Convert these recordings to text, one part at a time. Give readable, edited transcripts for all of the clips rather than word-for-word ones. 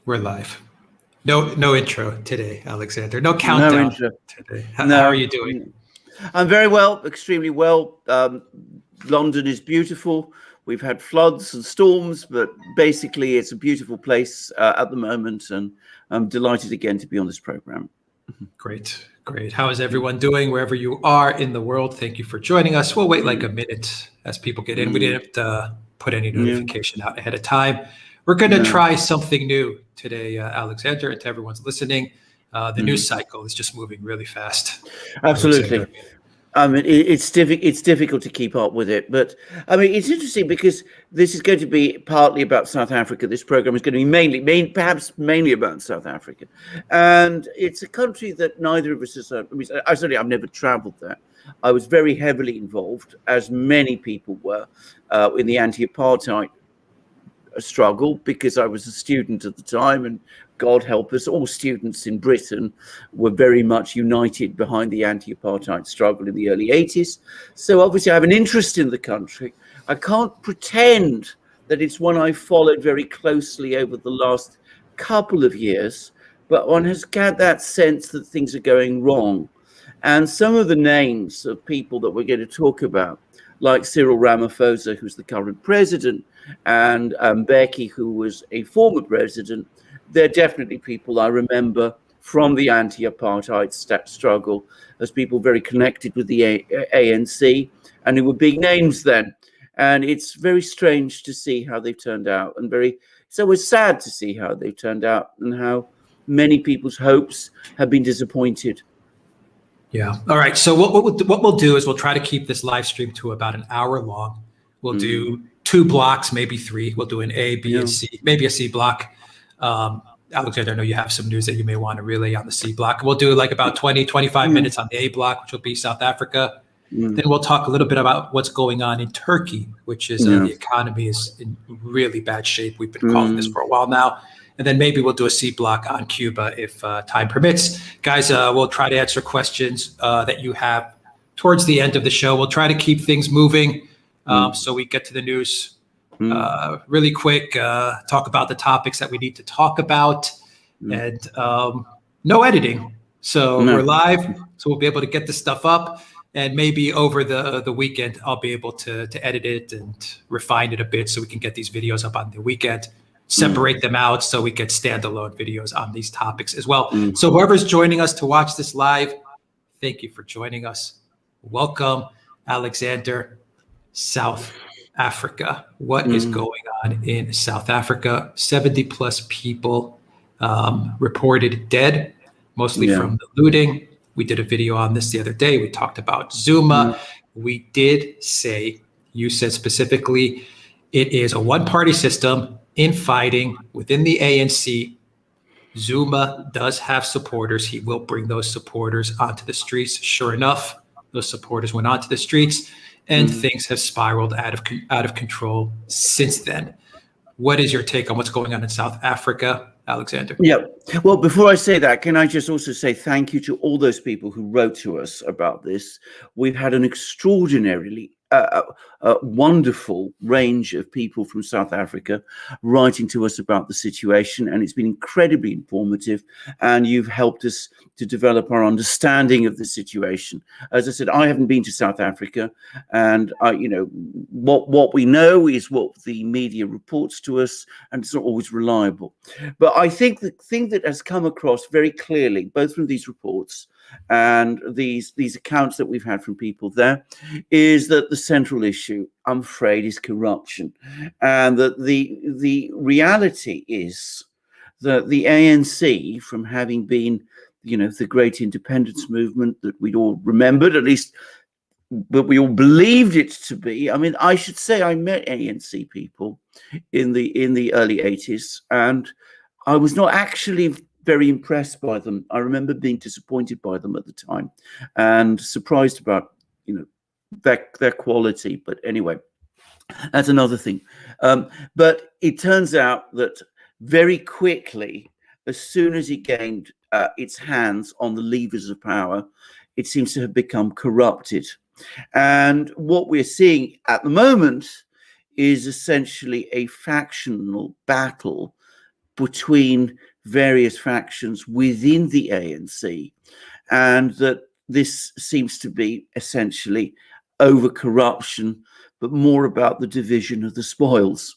We're live. No intro today, Alexander. No No countdown intro today. No. How are you doing? I'm very well, extremely well. London is beautiful. We've had floods and storms, but basically it's a beautiful place at the moment, and I'm delighted again to be on this program. Great, great. How is everyone doing wherever you are in the world? Thank you for joining us. We'll wait like a minute as people get in. We didn't put any notification out ahead of time. We're going to try something new today, Alexander, and to everyone's listening. The news cycle is just moving really fast. Absolutely. Alexander. I mean, it's difficult to keep up with it, but I mean, it's interesting because this is going to be partly about South Africa. This program is going to be perhaps mainly about South Africa, and it's a country that neither of us has. I've never travelled there. I was very heavily involved, as many people were, in the anti-apartheid struggle because I was a student at the time, and God help us, all students in Britain were very much united behind the anti-apartheid struggle in the early 80s. So obviously I have an interest in the country. I can't pretend that it's one I followed very closely over the last couple of years, but one has got that sense that things are going wrong. And some of the names of people that we're going to talk about, like Cyril Ramaphosa, who's the current president, and Mbeki, who was a former president, they're definitely people I remember from the anti-apartheid struggle as people very connected with the ANC, and who were big names then. And it's very strange to see how they've turned out, and it's always sad to see how they've turned out and how many people's hopes have been disappointed. Yeah. All right. So what we'll do is we'll try to keep this live stream to about an hour long. We'll do 2 blocks, maybe 3. We'll do an A, B, and C, maybe a C block. Alexander, I know you have some news that you may want to relay on the C block. We'll do like about 20, 25 minutes on the A block, which will be South Africa. Then we'll talk a little bit about what's going on in Turkey, which is the economy is in really bad shape. We've been calling this for a while now. And then maybe we'll do a C block on Cuba if time permits. Guys, we'll try to answer questions that you have towards the end of the show. We'll try to keep things moving so we get to the news really quick, talk about the topics that we need to talk about, and no editing. So we're live, so we'll be able to get this stuff up. And maybe over the weekend, I'll be able to edit it and refine it a bit so we can get these videos up on the weekend. Separate them out so we get standalone videos on these topics as well. So whoever's joining us to watch this live, thank you for joining us. Welcome, Alexander. South Africa. What is going on in South Africa? 70 plus people reported dead, mostly from the looting. We did a video on this the other day. We talked about Zuma. We did say, you said specifically, it is a one-party system. Infighting within the ANC. Zuma does have supporters. He will bring those supporters onto the streets. Sure enough, those supporters went onto the streets, and things have spiraled out of control since then. What is your take on what's going on in South Africa, Alexander? Yeah. Well, before I say that, can I just also say thank you to all those people who wrote to us about this. We've had an extraordinarily wonderful range of people from South Africa writing to us about the situation, and it's been incredibly informative, and you've helped us to develop our understanding of the situation. As I said, I haven't been to South Africa, and what we know is what the media reports to us, and it's not always reliable. But I think the thing that has come across very clearly, both from these reports and these accounts that we've had from people there, is that the central issue, I'm afraid, is corruption, and that the reality is that the ANC, from having been, the great independence movement that we'd all remembered, at least, but we all believed it to be. I mean, I should say I met ANC people in the early 80s, and I was not actually very impressed by them. I remember being disappointed by them at the time and surprised about, their quality. But anyway, that's another thing. But it turns out that very quickly, as soon as it gained its hands on the levers of power, it seems to have become corrupted. And what we're seeing at the moment is essentially a factional battle between various factions within the ANC, and that this seems to be essentially over corruption, but more about the division of the spoils.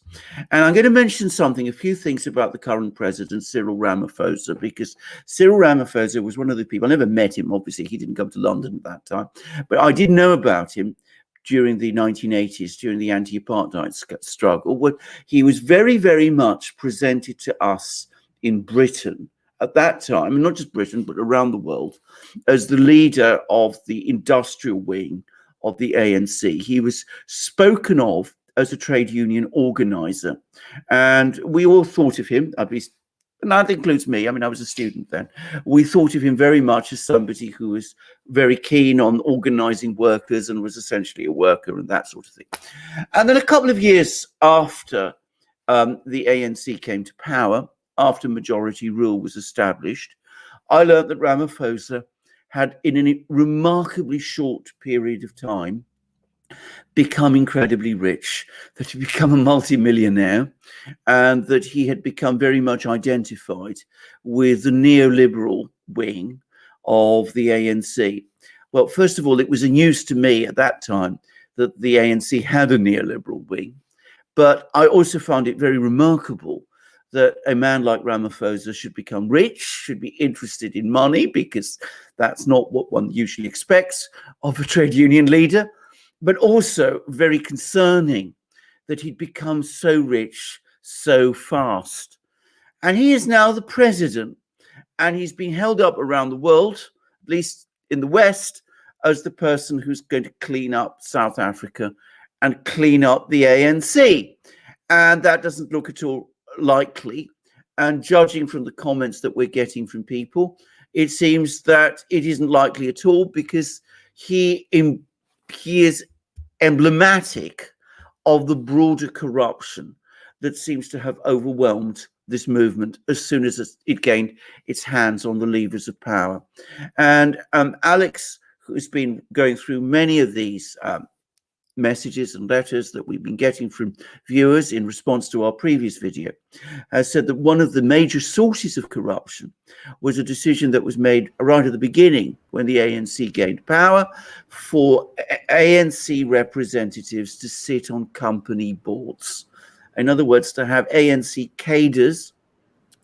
And I'm going to mention a few things about the current president, Cyril Ramaphosa, because Cyril Ramaphosa was one of the people, I never met him, obviously, he didn't come to London at that time, but I did know about him during the 1980s, during the anti-apartheid struggle, when he was very, very much presented to us in Britain at that time, and not just Britain, but around the world, as the leader of the industrial wing of the ANC. He was spoken of as a trade union organizer. And we all thought of him, at least, and that includes me, I mean, I was a student then. We thought of him very much as somebody who was very keen on organizing workers and was essentially a worker and that sort of thing. And then a couple of years after the ANC came to power, after majority rule was established, I learned that Ramaphosa had, in a remarkably short period of time, become incredibly rich, that he'd become a multimillionaire, and that he had become very much identified with the neoliberal wing of the ANC. Well, first of all, it was a news to me at that time that the ANC had a neoliberal wing, but I also found it very remarkable that a man like Ramaphosa should become rich, should be interested in money, because that's not what one usually expects of a trade union leader, but also very concerning that he'd become so rich so fast. And he is now the president, and he's been held up around the world, at least in the West, as the person who's going to clean up South Africa and clean up the ANC. And that doesn't look at all likely, and judging from the comments that we're getting from people, it seems that it isn't likely at all, because he is emblematic of the broader corruption that seems to have overwhelmed this movement as soon as it gained its hands on the levers of power. And Alex, who's been going through many of these messages and letters that we've been getting from viewers in response to our previous video, has said that one of the major sources of corruption was a decision that was made right at the beginning when the ANC gained power for ANC representatives to sit on company boards. In other words, to have ANC cadres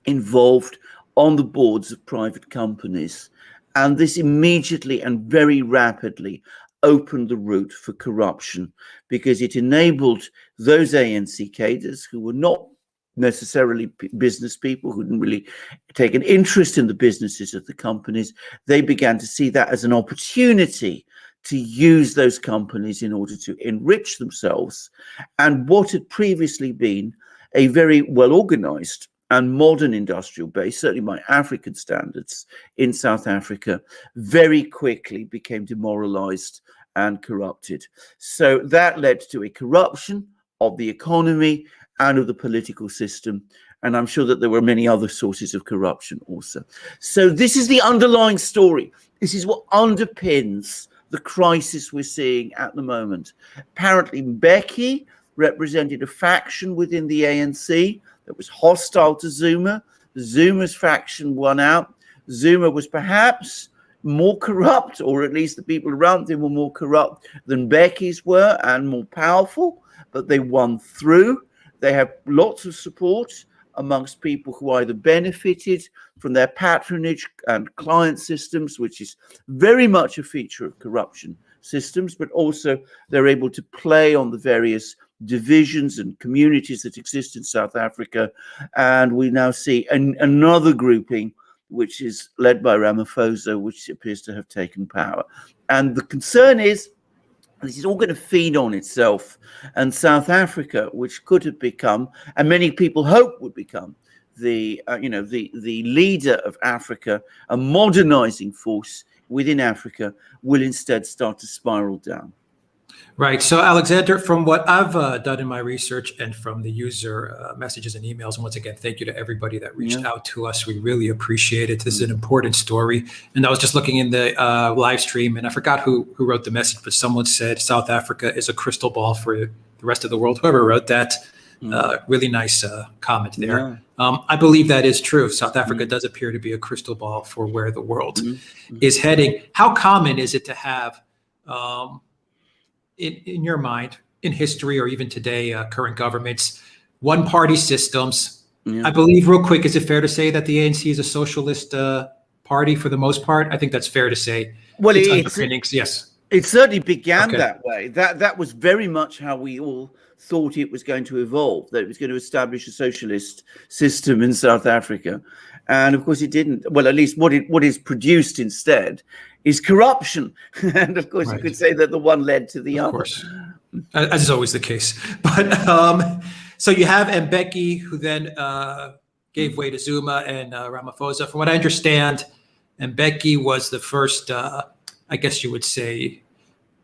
involved on the boards of private companies. And this immediately and very rapidly opened the route for corruption, because it enabled those ANC cadres who were not necessarily business people, who didn't really take an interest in the businesses of the companies. They began to see that as an opportunity to use those companies in order to enrich themselves. And what had previously been a very well organized and modern industrial base, certainly by African standards, in South Africa, very quickly became demoralized and corrupted. So that led to a corruption of the economy and of the political system. And I'm sure that there were many other sources of corruption also. So this is the underlying story. This is what underpins the crisis we're seeing at the moment. Apparently, Mbeki represented a faction within the ANC that was hostile to Zuma. Zuma's faction won out. Zuma was perhaps more corrupt, or at least the people around him were more corrupt than Mbeki's were, and more powerful, but they won through. They have lots of support amongst people who either benefited from their patronage and client systems, which is very much a feature of corruption systems, but also they're able to play on the various divisions and communities that exist in South Africa. And we now see another grouping, which is led by Ramaphosa, which appears to have taken power. And the concern is this is all going to feed on itself. And South Africa, which could have become, and many people hope would become, the leader of Africa, a modernizing force within Africa, will instead start to spiral down. Right. So, Alexander, from what I've done in my research and from the user messages and emails, and once again, thank you to everybody that reached out to us. We really appreciate it. This is an important story. And I was just looking in the live stream, and I forgot who wrote the message, but someone said South Africa is a crystal ball for the rest of the world. Whoever wrote that, Really nice comment there. Yeah. I believe that is true. South Africa does appear to be a crystal ball for where the world is heading. How common is it to have, in your mind, in history or even today, current governments, one-party systems? I believe, real quick, is it fair to say that the ANC is a socialist party for the most part? I think that's fair to say. Well, its underpinnings, yes. It certainly began that way. That was very much how we all thought it was going to evolve, that it was going to establish a socialist system in South Africa. And of course it didn't. Well, at least what is produced instead is corruption. And of course you could say that the one led to the other. Of course, as is always the case. But so you have Mbeki, who then gave way to Zuma and Ramaphosa. From what I understand, Mbeki was the first, I guess you would say,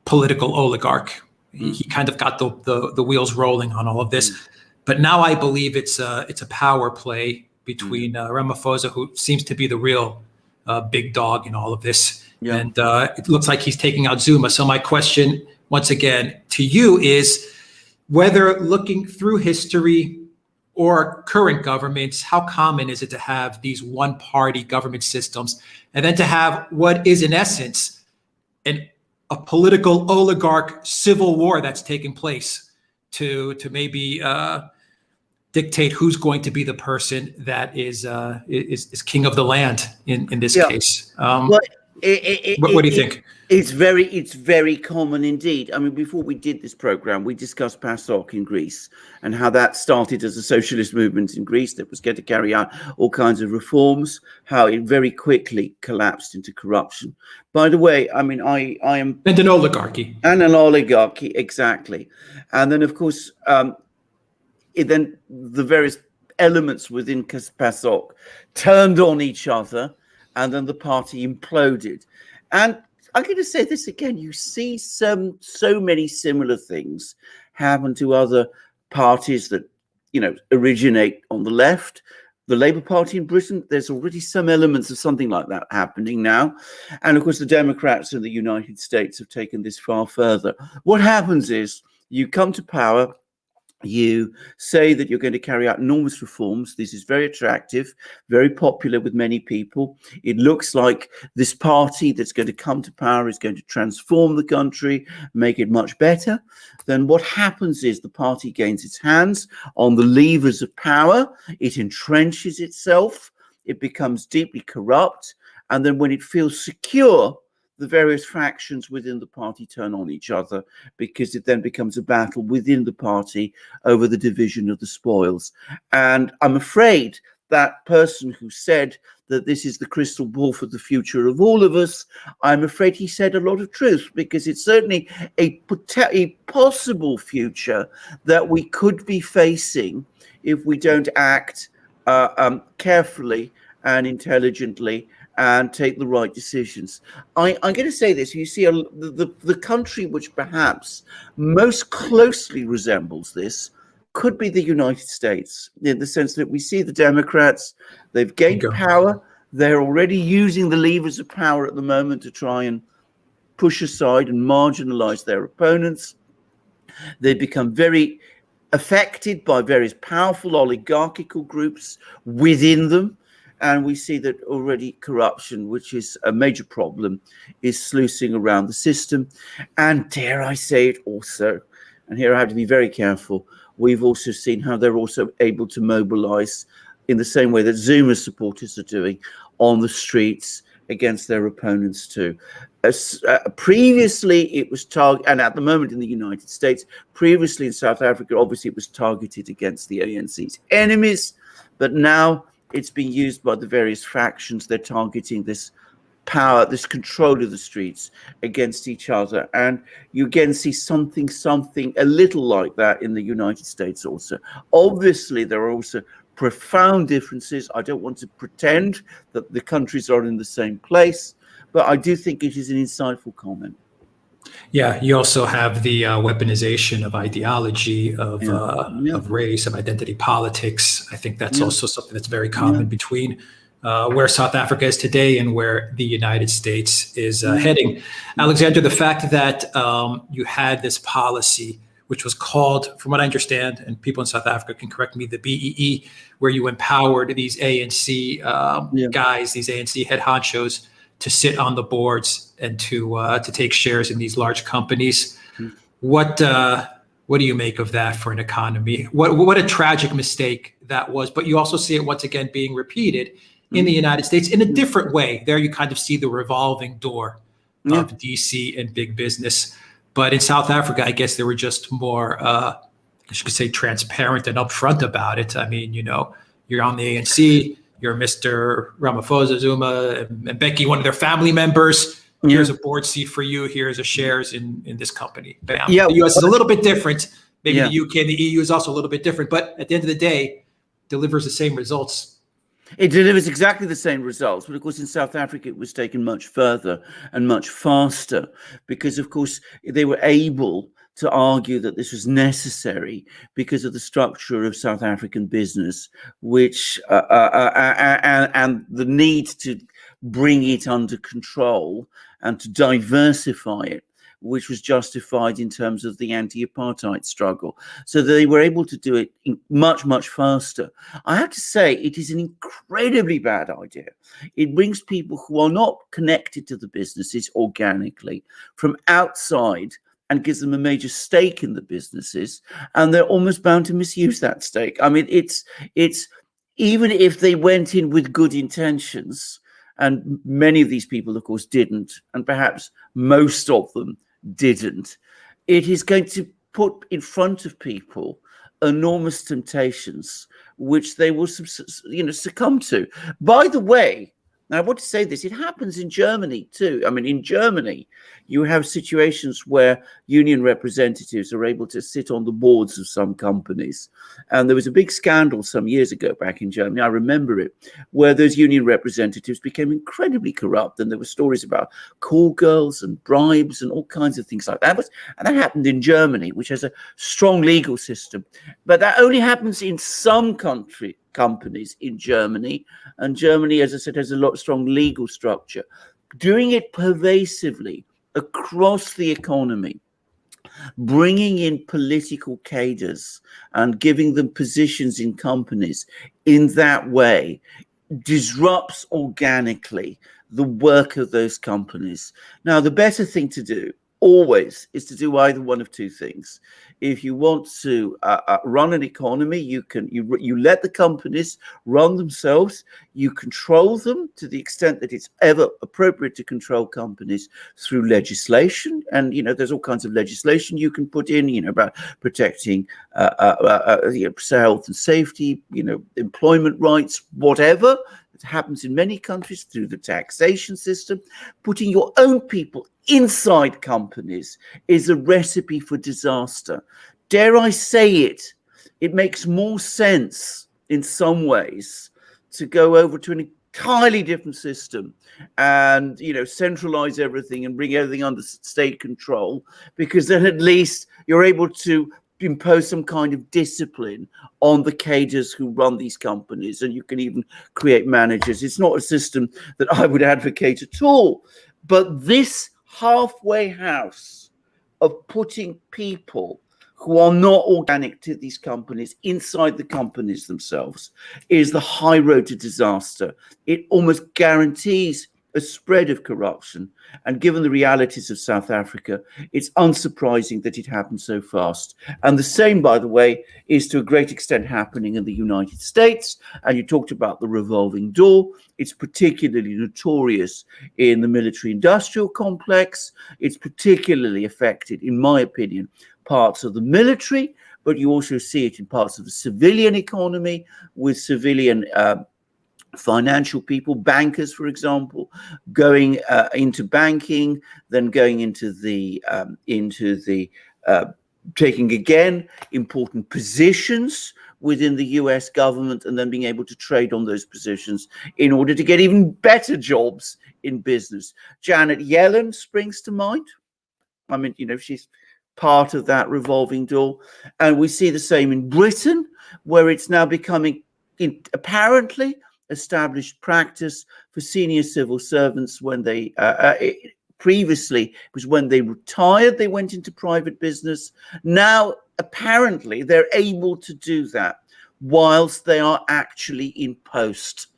political oligarch. He kind of got the wheels rolling on all of this. But now I believe it's a power play between Ramaphosa, who seems to be the real big dog in all of this. And it looks like he's taking out Zuma. So my question, once again, to you is whether, looking through history or current governments, how common is it to have these one-party government systems, and then to have what is in essence a political oligarch civil war that's taking place to maybe dictate who's going to be the person that is king of the land in this case. What do you think? It's very common indeed. I mean, before we did this program, we discussed PASOK in Greece and how that started as a socialist movement in Greece that was going to carry out all kinds of reforms, how it very quickly collapsed into corruption. By the way, I mean, I am... And an oligarchy. And an oligarchy, exactly. And then, of course, then the various elements within PASOK turned on each other, and then the party imploded. And I'm going to say this again, you see so many similar things happen to other parties that, originate on the left. The Labour Party in Britain, there's already some elements of something like that happening now. And of course, the Democrats in the United States have taken this far further. What happens is you come to power, you say that you're going to carry out enormous reforms. This is very attractive, very popular with many people. It looks like this party that's going to come to power is going to transform the country, make it much better. Then what happens is the party gains its hands on the levers of power. It entrenches itself. It becomes deeply corrupt. And then when it feels secure, the various factions within the party turn on each other, because it then becomes a battle within the party over the division of the spoils. And I'm afraid that person who said that this is the crystal ball for the future of all of us, I'm afraid he said a lot of truth, because it's certainly a possible future that we could be facing if we don't act carefully and intelligently and take the right decisions. I'm going to say this. You see, the country which perhaps most closely resembles this could be the United States, in the sense that we see the Democrats, they've gained power. They're already using the levers of power at the moment to try and push aside and marginalize their opponents. They become very affected by various powerful oligarchical groups within them. And we see that already corruption, which is a major problem, is sluicing around the system. And dare I say it also, and here I have to be very careful, we've also seen how they're also able to mobilize in the same way that Zuma supporters are doing on the streets against their opponents too. Previously, it was and at the moment in the United States, previously in South Africa, obviously it was targeted against the ANC's enemies, but now it's being used by the various factions. They're targeting this power, this control of the streets against each other. And you again see something a little like that in the United States also. Obviously, there are also profound differences. I don't want to pretend that the countries are in the same place, but I do think it is an insightful comment. Yeah, you also have the weaponization of ideology, of race, of identity politics. I think that's also something that's very common between where South Africa is today and where the United States is heading. Alexander, the fact that you had this policy which was called, from what I understand, and people in South Africa can correct me, the BEE, where you empowered these ANC guys, these ANC head honchos, to sit on the boards and to take shares in these large companies. What do you make of that for an economy? What a tragic mistake that was. But you also see it once again being repeated in the United States in a different way. There you kind of see the revolving door of DC and big business. But in South Africa, I guess they were just more, I should say, transparent and upfront about it. I mean, you're on the ANC, you're Mr. Ramaphosa, Zuma, and Becky, one of their family members. Here's a board seat for you. Here's a shares in this company. Bam. The US is a little bit different. Maybe the UK and the EU is also a little bit different. But at the end of the day, delivers the same results. It delivers exactly the same results, but of course in South Africa it was taken much further and much faster because, of course, they were able to argue that this was necessary because of the structure of South African business, which and the need to bring it under control and to diversify it, which was justified in terms of the anti-apartheid struggle. So they were able to do it much, much faster. I have to say, it is an incredibly bad idea. It brings people who are not connected to the businesses organically from outside and gives them a major stake in the businesses, and they're almost bound to misuse that stake. I mean, it's even if they went in with good intentions, and many of these people, of course, didn't, and perhaps most of them didn't, it is going to put in front of people enormous temptations which they will succumb to. By the way, now I want to say this, it happens in Germany too. I mean, in Germany, you have situations where union representatives are able to sit on the boards of some companies. And there was a big scandal some years ago back in Germany, I remember it, where those union representatives became incredibly corrupt. And there were stories about call girls and bribes and all kinds of things like that. And that happened in Germany, which has a strong legal system. But that only happens in some companies in Germany, and Germany, as I said, has a strong legal structure. Doing it pervasively across the economy, bringing in political cadres and giving them positions in companies in that way disrupts organically the work of those companies. Now, the better thing to do always is to do either one of two things. If you want to run an economy, you let the companies run themselves. You control them to the extent that it's ever appropriate to control companies through legislation. And there's all kinds of legislation you can put in, about protecting health and safety, employment rights, whatever. It happens in many countries through the taxation system. Putting your own people inside companies is a recipe for disaster. Dare I say it, it makes more sense in some ways to go over to an entirely different system and, centralize everything and bring everything under state control, because then at least you're able to impose some kind of discipline on the cadres who run these companies, and you can even create managers. It's not a system that I would advocate at all, but this halfway house of putting people who are not organic to these companies inside the companies themselves is the high road to disaster. It almost guarantees a spread of corruption. And given the realities of South Africa, it's unsurprising that it happened so fast. And the same, by the way, is to a great extent happening in the United States. And you talked about the revolving door. It's particularly notorious in the military-industrial complex. It's particularly affected, in my opinion, parts of the military, but you also see it in parts of the civilian economy with civilian financial people, bankers, for example, going into banking, then going into the taking again important positions within the US government, and then being able to trade on those positions in order to get even better jobs in business. Janet Yellen springs to mind. I mean, she's part of that revolving door. And we see the same in Britain, where it's now becoming apparently established practice for senior civil servants when they Previously, it was when they retired, they went into private business. Now, apparently, they're able to do that whilst they are actually in post.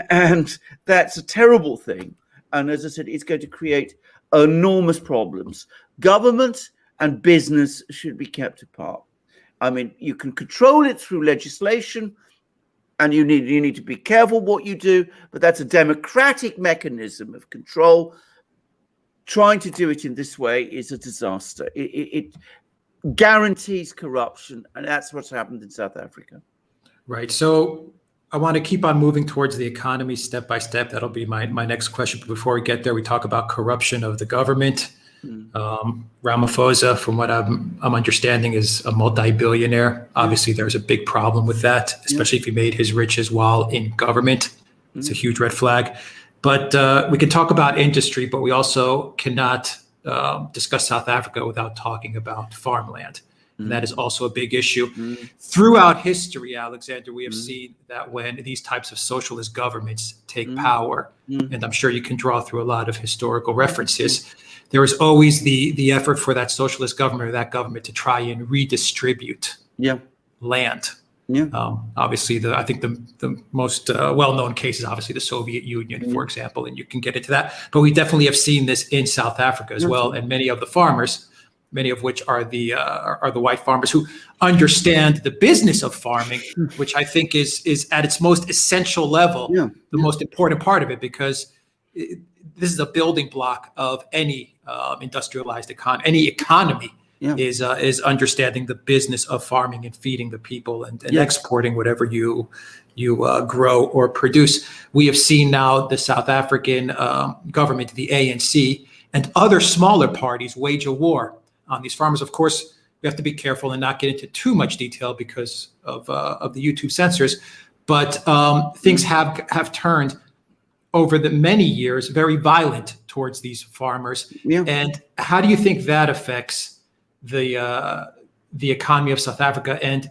And that's a terrible thing. And as I said, it's going to create enormous problems. Government and business should be kept apart. I mean, you can control it through legislation, and you need to be careful what you do, but that's a democratic mechanism of control. Trying to do it in this way is a disaster. It guarantees corruption, and that's what's happened in South Africa. Right. So I want to keep on moving towards the economy step by step. That'll be my next question. But before we get there, we talk about corruption of the government. Ramaphosa, from what I'm understanding, is a multi-billionaire. Obviously, there's a big problem with that, especially if he made his riches while in government. It's a huge red flag. But we can talk about industry, but we also cannot discuss South Africa without talking about farmland. And that is also a big issue. Throughout history, Alexander, we have seen that when these types of socialist governments take power, and I'm sure you can draw through a lot of historical references, there was always the effort for that socialist government or that government to try and redistribute land. Obviously, I think the most well-known case is obviously the Soviet Union, for example, and you can get into that. But we definitely have seen this in South Africa as well, and many of the farmers, many of which are the white farmers who understand the business of farming, which I think is at its most essential level, the most important part of it, because this is a building block of any industrialized economy. Any economy is understanding the business of farming and feeding the people and exporting whatever you grow or produce. We have seen now the South African government, the ANC, and other smaller parties wage a war on these farmers. Of course, we have to be careful and not get into too much detail because of the YouTube censors, but things have turned over the many years very violent towards these farmers. And how do you think that affects the economy of South Africa? And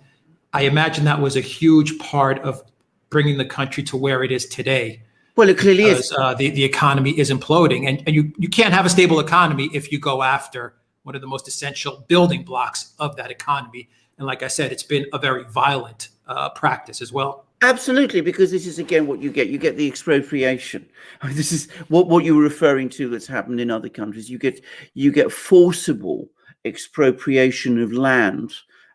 I imagine that was a huge part of bringing the country to where it is today. Well, it clearly is. The economy is imploding, and you can't have a stable economy if you go after one of the most essential building blocks of that economy. And like I said, it's been a very violent practice as well. Absolutely, because this is again what you get. You get the expropriation. This is what you were referring to that's happened in other countries. You get forcible expropriation of land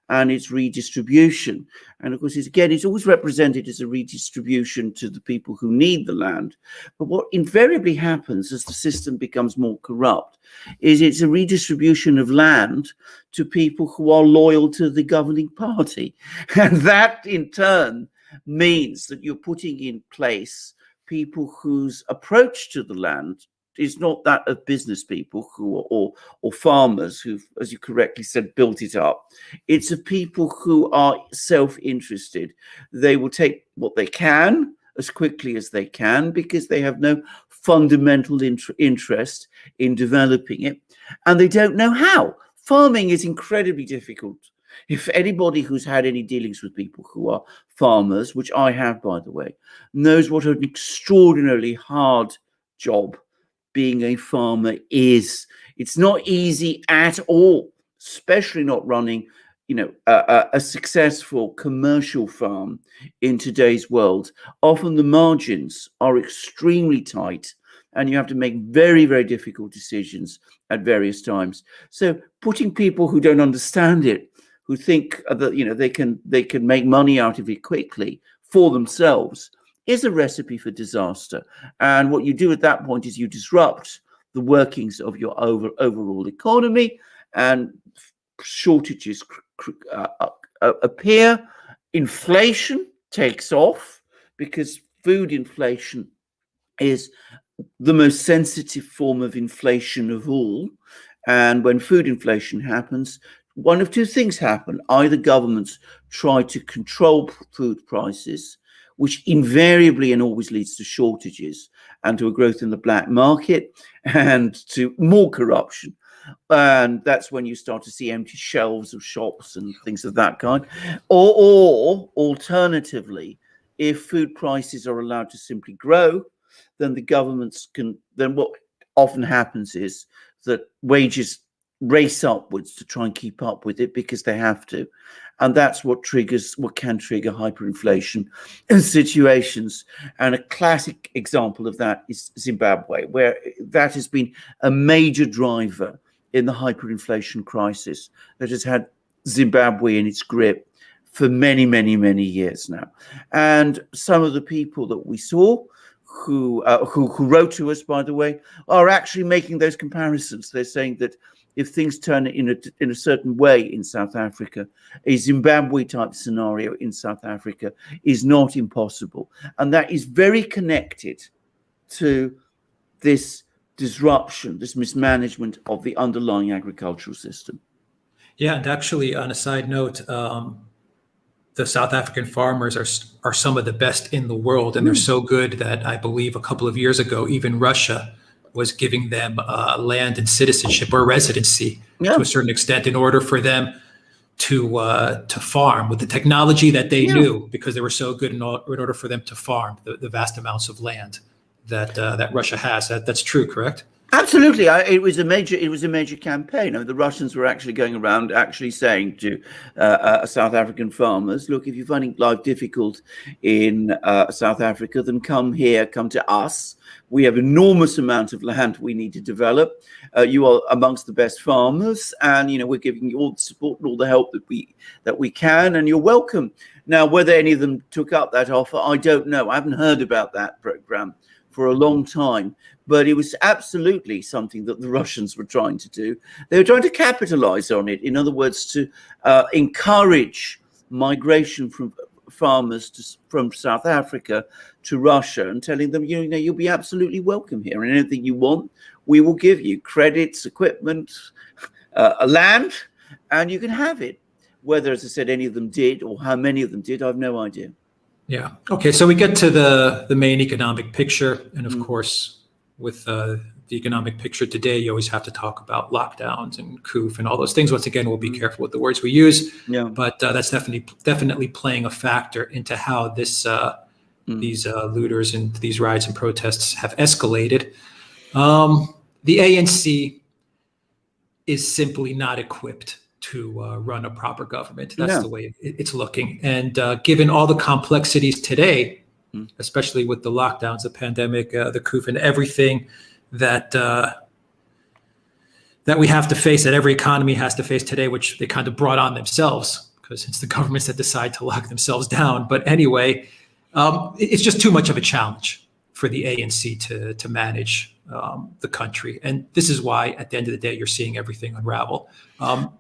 and its redistribution. And of course, it's always represented as a redistribution to the people who need the land. But what invariably happens as the system becomes more corrupt is it's a redistribution of land to people who are loyal to the governing party. And that in turn means that you're putting in place people whose approach to the land is not that of business people who or farmers who, as you correctly said, built it up. It's of people who are self-interested. They will take what they can as quickly as they can because they have no fundamental interest in developing it, and they don't know how. Farming is incredibly difficult. If anybody who's had any dealings with people who are farmers, which I have, by the way, knows what an extraordinarily hard job being a farmer is. It's not easy at all, especially not running, a successful commercial farm in today's world. Often the margins are extremely tight, and you have to make very, very difficult decisions at various times. So putting people who don't understand it, who think that they can make money out of it quickly for themselves, is a recipe for disaster. And what you do at that point is you disrupt the workings of your overall economy, and shortages appear. Inflation takes off because food inflation is the most sensitive form of inflation of all. And when food inflation happens, one of two things happen. Either governments try to control food prices, which invariably and always leads to shortages and to a growth in the black market and to more corruption. And that's when you start to see empty shelves of shops and things of that kind. Or alternatively, if food prices are allowed to simply grow, then the governments can, then what often happens is that wages race upwards to try and keep up with it because they have to. And that's what can trigger hyperinflation situations. And a classic example of that is Zimbabwe, where that has been a major driver in the hyperinflation crisis that has had Zimbabwe in its grip for many, many, many years now. And some of the people that we saw who wrote to us, by the way, are actually making those comparisons. They're saying that if things turn in a certain way in South Africa, a Zimbabwe type scenario in South Africa is not impossible. And that is very connected to this disruption, this mismanagement of the underlying agricultural system. Yeah, and actually, on a side note, the South African farmers are some of the best in the world, and they're so good that I believe a couple of years ago, even Russia was giving them land and citizenship or residency to a certain extent in order for them to farm with the technology that they knew, because they were so good in order for them to farm the vast amounts of land that Russia has. That's true, correct? Absolutely. It was a major campaign. I mean, the Russians were actually going around saying to South African farmers, look, if you're finding life difficult in South Africa, then come here, come to us. We have enormous amount of land we need to develop. You are amongst the best farmers, and we're giving you all the support and all the help that we can, and you're welcome. Now, whether any of them took up that offer, I don't know. I haven't heard about that program for a long time, but it was absolutely something that the Russians were trying to do. They were trying to capitalize on it. In other words, to encourage migration from farmers from South Africa to Russia, and telling them, you'll be absolutely welcome here, and anything you want, we will give you credits, equipment, land, and you can have it. Whether, as I said, any of them did or how many of them did, I have no idea. Yeah. Okay. So we get to the main economic picture. And of course, with the economic picture today, you always have to talk about lockdowns and coup and all those things. Once again, we'll be careful with the words we use. Yeah. But that's definitely playing a factor into how these looters and these riots and protests have escalated. The ANC is simply not equipped to run a proper government. That's the way it's looking. And given all the complexities today, especially with the lockdowns, the pandemic, the coup, and everything that we have to face, that every economy has to face today, which they kind of brought on themselves, because it's the governments that decide to lock themselves down. But anyway, it's just too much of a challenge for the ANC to manage the country. And this is why, at the end of the day, you're seeing everything unravel.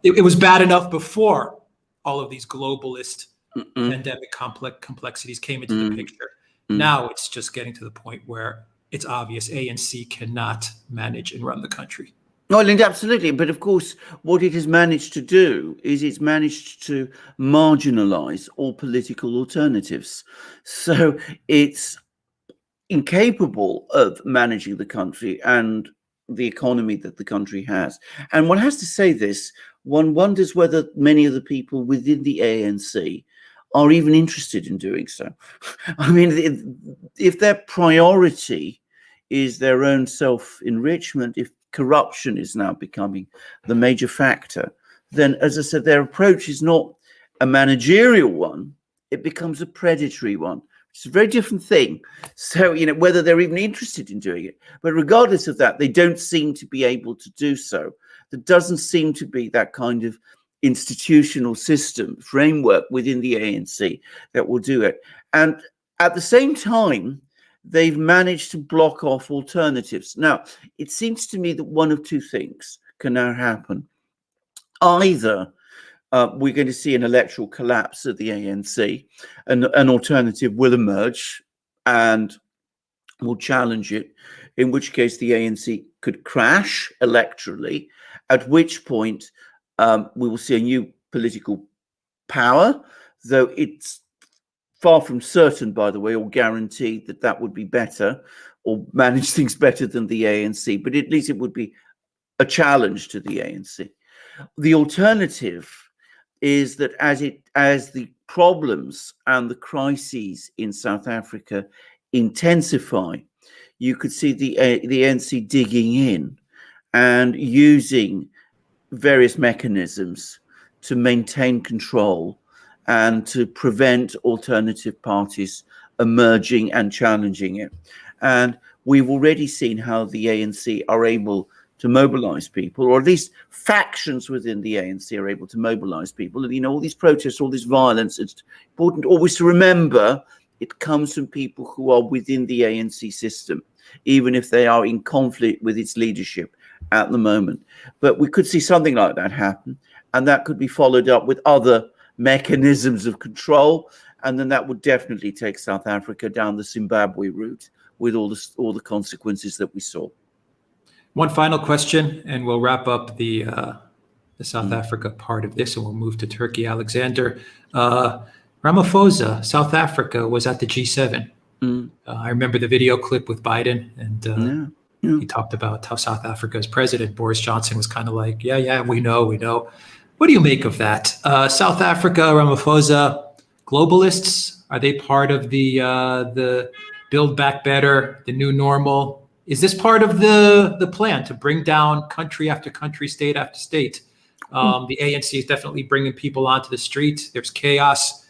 It was bad enough before all of these globalist pandemic complexities came into the picture. Now it's just getting to the point where it's obvious ANC cannot manage and run the country. Well, absolutely. But of course, what it has managed to do is it's managed to marginalize all political alternatives. So it's incapable of managing the country and the economy that the country has. And one has to say this, one wonders whether many of the people within the ANC are even interested in doing so. I mean, if their priority is their own self-enrichment, if corruption is now becoming the major factor, then, as I said, their approach is not a managerial one, it becomes a predatory one. It's a very different thing. So, whether they're even interested in doing it. But regardless of that, they don't seem to be able to do so. There doesn't seem to be that kind of institutional system, framework within the ANC that will do it. And at the same time, they've managed to block off alternatives. Now, it seems to me that one of two things can now happen. Either we're going to see an electoral collapse of the ANC, and an alternative will emerge and will challenge it, in which case the ANC could crash electorally, at which point we will see a new political power, though it's far from certain, by the way, or guaranteed that would be better or manage things better than the ANC, but at least it would be a challenge to the ANC. The alternative is that as the problems and the crises in South Africa intensify, you could see the ANC digging in and using various mechanisms to maintain control and to prevent alternative parties emerging and challenging it. And we've already seen how the ANC are able to mobilize people, or at least factions within the ANC are able to mobilize people. And, all these protests, all this violence, it's important always to remember it comes from people who are within the ANC system, even if they are in conflict with its leadership at the moment. But we could see something like that happen, and that could be followed up with other mechanisms of control, and then that would definitely take South Africa down the Zimbabwe route with all the consequences that we saw. One final question, and we'll wrap up the South Africa part of this, and we'll move to Turkey. Alexander, Ramaphosa, South Africa, was at the G7. I remember the video clip with Biden, and he talked about how South Africa's president, Boris Johnson, was kind of like, yeah, we know. What do you make of that? South Africa, Ramaphosa, globalists, are they part of the Build Back Better, the new normal? Is this part of the plan to bring down country after country, state after state? The ANC is definitely bringing people onto the street. There's chaos.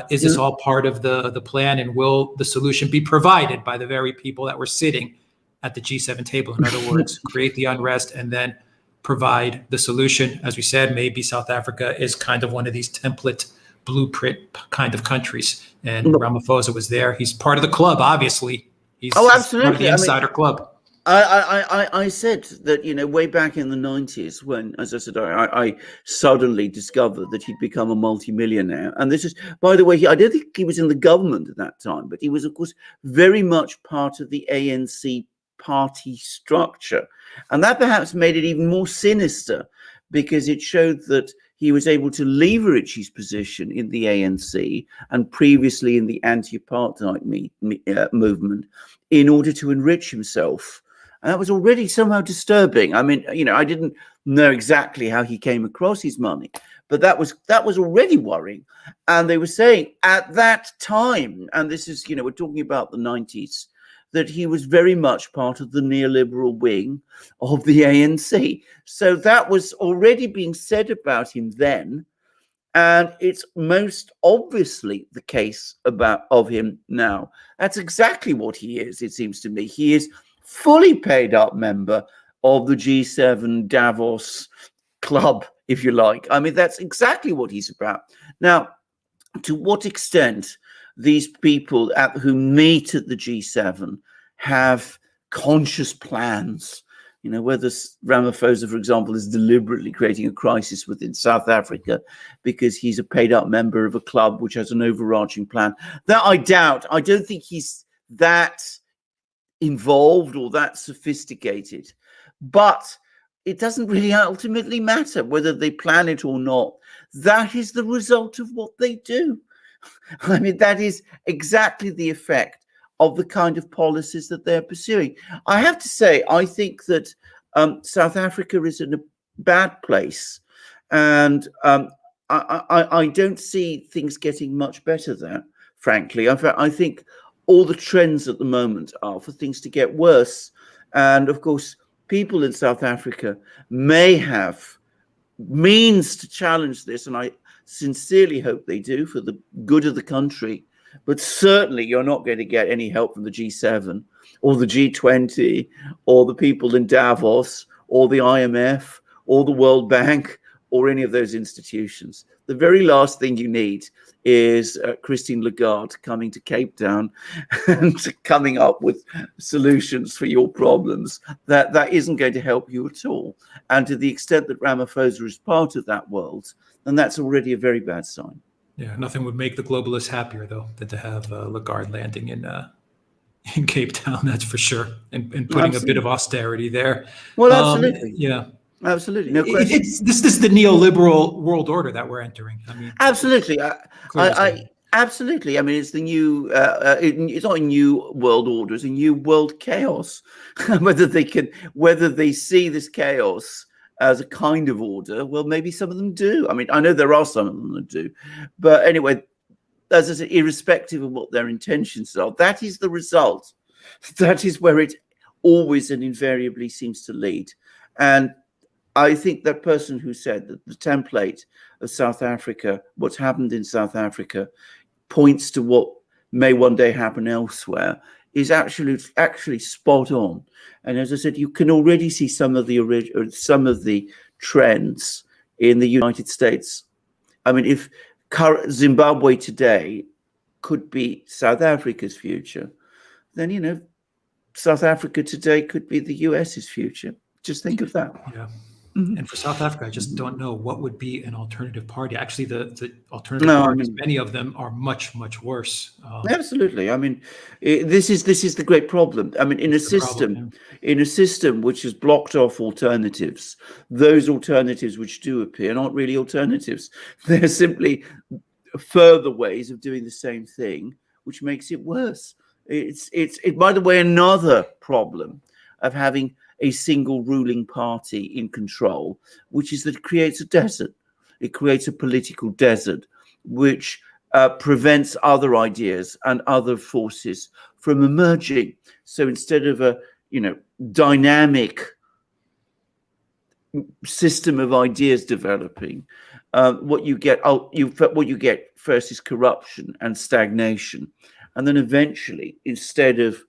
Is this all part of the plan, and will the solution be provided by the very people that were sitting at the G7 table? In other words, create the unrest and then provide the solution. As we said, maybe South Africa is kind of one of these template blueprint kind of countries, and Ramaphosa was there. He's part of the club, obviously. He's absolutely part of the insider club. I said that, way back in the 90s, when, as I said, I suddenly discovered that he'd become a multimillionaire. And this is, by the way, I don't think he was in the government at that time, but he was, of course, very much part of the ANC party structure. And that perhaps made it even more sinister, because it showed that he was able to leverage his position in the ANC and previously in the anti-apartheid movement in order to enrich himself. And that was already somehow disturbing. I mean, I didn't know exactly how he came across his money, but that was already worrying. And they were saying at that time, and this is, we're talking about the 90s, that he was very much part of the neoliberal wing of the ANC. So that was already being said about him then. And it's most obviously the case of him now. That's exactly what he is, it seems to me. He is fully paid up member of the G7 Davos club, if you like. I mean, that's exactly what he's about. Now, to what extent these people who meet at the G7 have conscious plans, whether Ramaphosa, for example, is deliberately creating a crisis within South Africa because he's a paid up member of a club which has an overarching plan, that I doubt. I don't think he's that involved or that sophisticated, but it doesn't really ultimately matter whether they plan it or not. That is the result of what they do. I mean, that is exactly the effect of the kind of policies that they're pursuing. I have to say, I think that South Africa is in a bad place, and I don't see things getting much better there, frankly. I think all the trends at the moment are for things to get worse. And of course, people in South Africa may have means to challenge this, and I sincerely hope they do for the good of the country. But certainly you're not going to get any help from the G7 or the G20 or the people in Davos or the IMF or the World Bank or any of those institutions. The very last thing you need is Christine Lagarde coming to Cape Town and coming up with solutions for your problems. That isn't going to help you at all. And to the extent that Ramaphosa is part of that world, then that's already a very bad sign. Yeah, nothing would make the globalists happier, though, than to have Lagarde landing in Cape Town, that's for sure, and putting a bit of austerity there. Well, absolutely. Yeah. Absolutely, no question. This is the neoliberal world order that we're entering. I mean, absolutely. Absolutely. I mean, it's the new. It's not a new world order; it's a new world chaos. whether they see this chaos as a kind of order, well, maybe some of them do. I mean, I know there are some of them that do, but anyway, as I said, irrespective of what their intentions are, that is the result That is where it always and invariably seems to lead. And I think that person who said that the template of South Africa, what's happened in South Africa, points to what may one day happen elsewhere, is actually spot on. And as I said, you can already see some of the trends in the United States. I mean, if Zimbabwe today could be South Africa's future, then, you know, South Africa today could be the US's future. Just think of that. Yeah. Mm-hmm. And for South Africa, I just don't know what would be an alternative party. Actually, the alternative parties, many of them are much, much worse. Absolutely. I mean, this is the great problem. I mean, in a system which has blocked off alternatives, those alternatives which do appear aren't really alternatives. They're simply further ways of doing the same thing, which makes it worse. It's by the way, another problem of having a single ruling party in control, which is that it creates a desert. It creates a political desert, which prevents other ideas and other forces from emerging. So instead of a, you know, dynamic system of ideas developing, what you get first is corruption and stagnation, and then eventually, instead of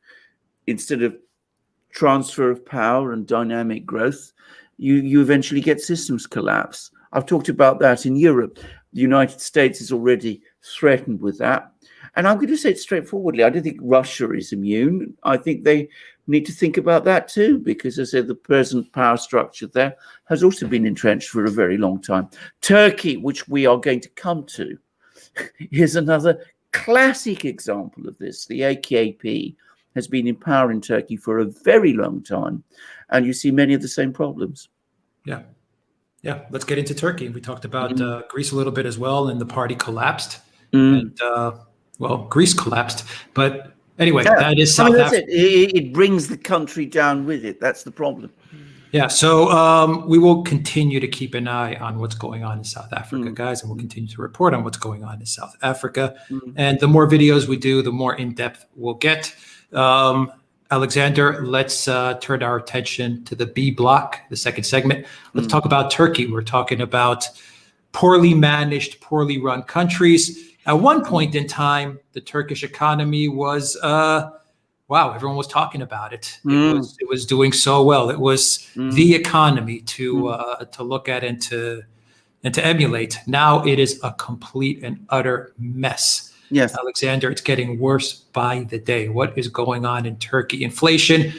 transfer of power and dynamic growth, you eventually get systems collapse. I've talked about that in Europe. The United States is already threatened with that. And I'm going to say it straightforwardly. I don't think Russia is immune. I think they need to think about that too, because as I said, the present power structure there has also been entrenched for a very long time. Turkey, which we are going to come to, is another classic example of this. The AKP has been in power in Turkey for a very long time, and you see many of the same problems. Yeah. Yeah, let's get into Turkey. We talked about Greece a little bit as well, and the party collapsed. And, well, Greece collapsed. But anyway, that is South Africa. It brings the country down with it. That's the problem. Yeah, so we will continue to keep an eye on what's going on in South Africa, guys, and we'll continue to report on what's going on in South Africa. And the more videos we do, the more in-depth we'll get. Alexander, let's turn our attention to the B block, the second segment. Let's talk about Turkey. We're talking about poorly managed, poorly run countries. At one point in time, the Turkish economy was, wow, everyone was talking about it. It was doing so well. It was the economy to look at and to emulate. Now it is a complete and utter mess. Yes, Alexander, it's getting worse by the day. What is going on in Turkey? Inflation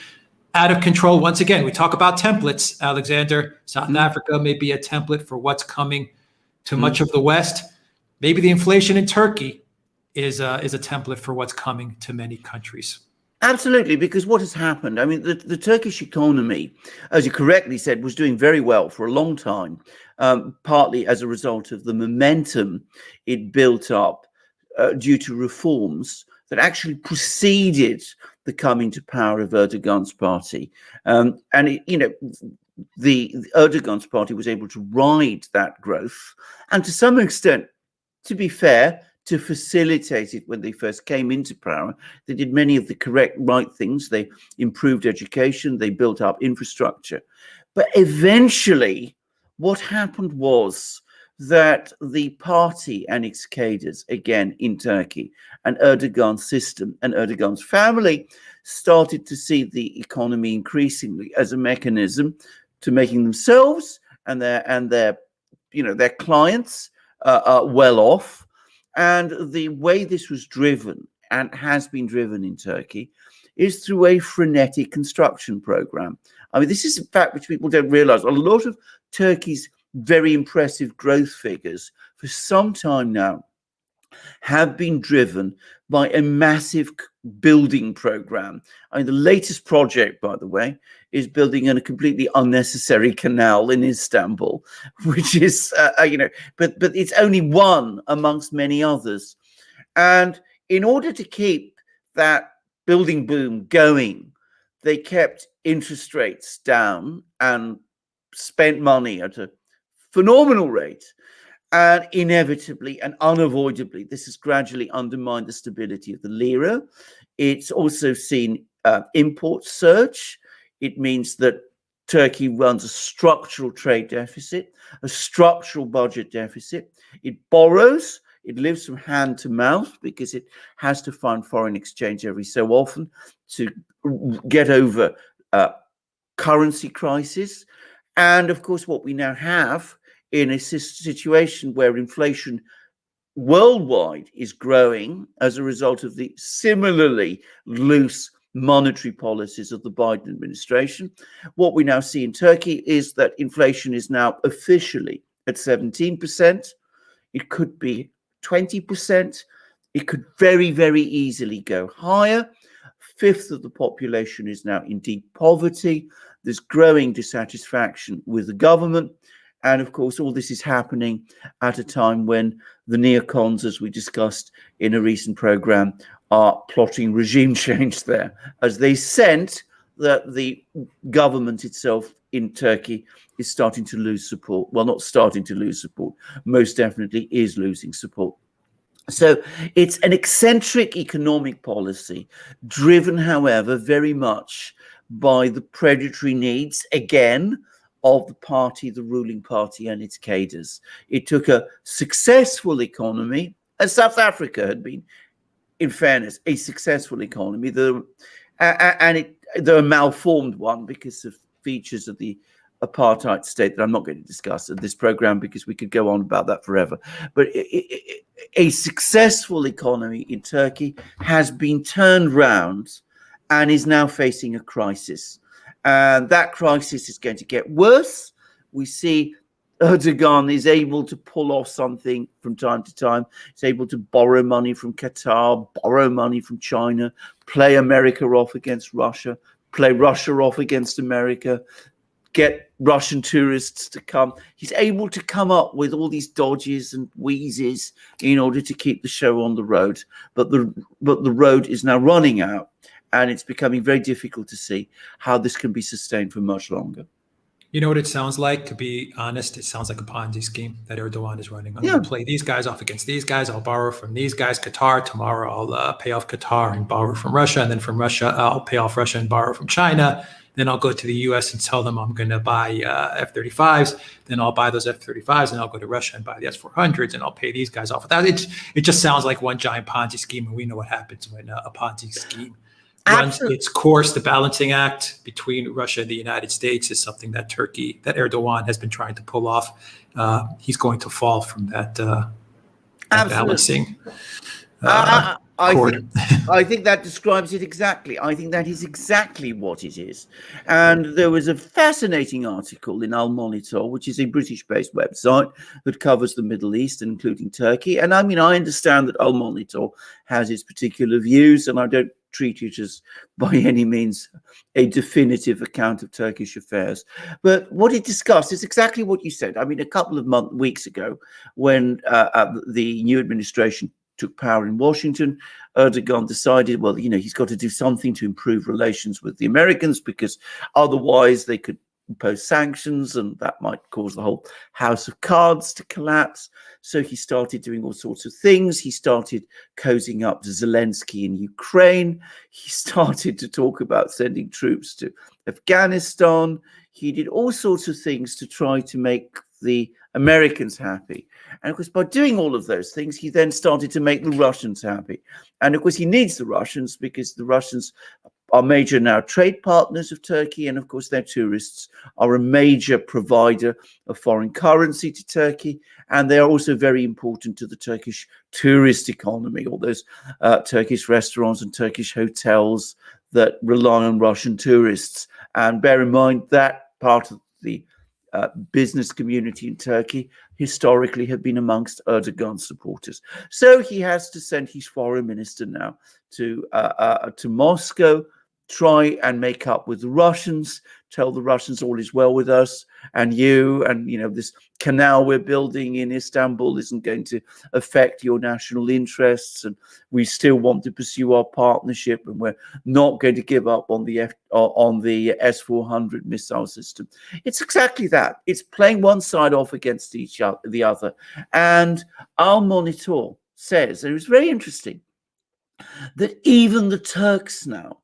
out of control. Once again, we talk about templates, Alexander. South Africa may be a template for what's coming to much of the West. Maybe the inflation in Turkey is a template for what's coming to many countries. Absolutely, because what has happened, I mean, the Turkish economy, as you correctly said, was doing very well for a long time, partly as a result of the momentum it built up due to reforms that actually preceded the coming to power of Erdogan's party. And, the Erdogan's party was able to ride that growth. And to some extent, to be fair, to facilitate it when they first came into power, they did many of the right things. They improved education, they built up infrastructure. But eventually, what happened was that the party and its cadres, again in Turkey, and Erdogan's system and Erdogan's family started to see the economy increasingly as a mechanism to making themselves and their clients well off. And the way this was driven and has been driven in Turkey is through a frenetic construction program. I mean, this is a fact which people don't realize. A lot of Turkey's very impressive growth figures for some time now have been driven by a massive building program. I mean, the latest project, by the way, is building a completely unnecessary canal in Istanbul, which is, but it's only one amongst many others. And in order to keep that building boom going, they kept interest rates down and spent money at a phenomenal rate. And inevitably and unavoidably, this has gradually undermined the stability of the lira. It's also seen imports surge. It means that Turkey runs a structural trade deficit, a structural budget deficit. It borrows. It lives from hand to mouth because it has to find foreign exchange every so often to get over currency crisis. And of course, what we now have in a situation where inflation worldwide is growing as a result of the similarly loose monetary policies of the Biden administration. What we now see in Turkey is that inflation is now officially at 17%. It could be 20%. It could very, very easily go higher. A fifth of the population is now in deep poverty. There's growing dissatisfaction with the government. And of course, all this is happening at a time when the neocons, as we discussed in a recent program, are plotting regime change there, as they sense that the government itself in Turkey is starting to lose support. Well, not starting to lose support, most definitely is losing support. So it's an eccentric economic policy, driven, however, very much by the predatory needs, again, of the party, the ruling party and its cadres. It took a successful economy, as South Africa had been, in fairness, a successful economy, though a malformed one because of features of the apartheid state that I'm not going to discuss in this program because we could go on about that forever. But a successful economy in Turkey has been turned round and is now facing a crisis. And that crisis is going to get worse. We see Erdogan is able to pull off something from time to time. He's able to borrow money from Qatar, borrow money from China, play America off against Russia, play Russia off against America, get Russian tourists to come. He's able to come up with all these dodges and wheezes in order to keep the show on the road. But the road is now running out, and it's becoming very difficult to see how this can be sustained for much longer. You know what it sounds like? To be honest, it sounds like a Ponzi scheme that Erdogan is running. I'm going to play these guys off against these guys. I'll borrow from these guys, Qatar. Tomorrow I'll pay off Qatar and borrow from Russia. And then from Russia, I'll pay off Russia and borrow from China. Then I'll go to the US and tell them I'm going to buy F-35s. Then I'll buy those F-35s and I'll go to Russia and buy the S-400s and I'll pay these guys off. It just sounds like one giant Ponzi scheme. And we know what happens when a Ponzi scheme runs its course. The balancing act between Russia and the United States is something that Erdogan has been trying to pull off. He's going to fall from that balancing cord. I think that describes it exactly. I think that is exactly what it is. And there was a fascinating article in Al Monitor, which is a British-based website that covers the Middle East, including Turkey. And I mean, I understand that Al Monitor has its particular views, and I don't treat it as by any means a definitive account of Turkish affairs. But what it discussed is exactly what you said. I mean, a couple of weeks ago, when the new administration took power in Washington, Erdogan decided, well, he's got to do something to improve relations with the Americans because otherwise they could impose sanctions and that might cause the whole house of cards to collapse. So he started doing all sorts of things. He started cozying up to Zelensky in Ukraine. He started to talk about sending troops to Afghanistan. He did all sorts of things to try to make the Americans happy. And of course, by doing all of those things, he then started to make the Russians happy. And of course, he needs the Russians because the Russians are major now trade partners of Turkey. And of course, their tourists are a major provider of foreign currency to Turkey. And they are also very important to the Turkish tourist economy, all those Turkish restaurants and Turkish hotels that rely on Russian tourists. And bear in mind that part of the business community in Turkey historically have been amongst Erdogan's supporters. So he has to send his foreign minister now to Moscow, try and make up with the Russians, tell the Russians all is well with us and you, and this canal we're building in Istanbul isn't going to affect your national interests, and we still want to pursue our partnership, and we're not going to give up on the S-400 missile system. It's exactly that. It's playing one side off against the other. And Al Monitor says, and it was very interesting, that even the Turks now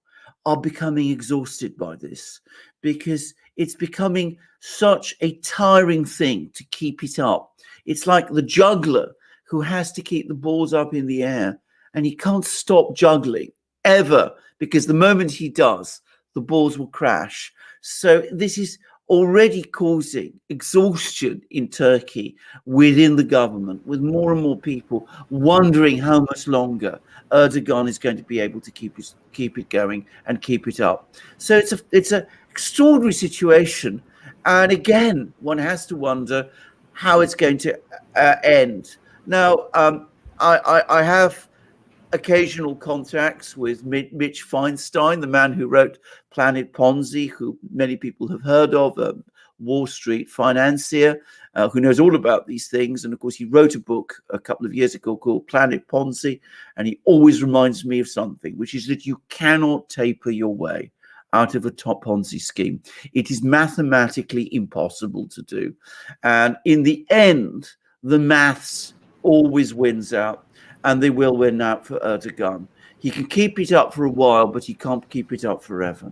are becoming exhausted by this, because it's becoming such a tiring thing to keep it up. It's like the juggler who has to keep the balls up in the air, and he can't stop juggling ever, because the moment he does, the balls will crash. So this is already causing exhaustion in Turkey within the government, with more and more people wondering how much longer Erdogan is going to be able to keep it going and keep it up. So it's an extraordinary situation, and again, one has to wonder how it's going to end. Now, I have occasional contacts with Mitch Feinstein, the man who wrote Planet Ponzi, who many people have heard of, a Wall Street financier who knows all about these things. And of course, he wrote a book a couple of years ago called Planet Ponzi. And he always reminds me of something, which is that you cannot taper your way out of a top Ponzi scheme. It is mathematically impossible to do. And in the end, the maths always wins out. And they will win out for Erdogan. He can keep it up for a while, but he can't keep it up forever.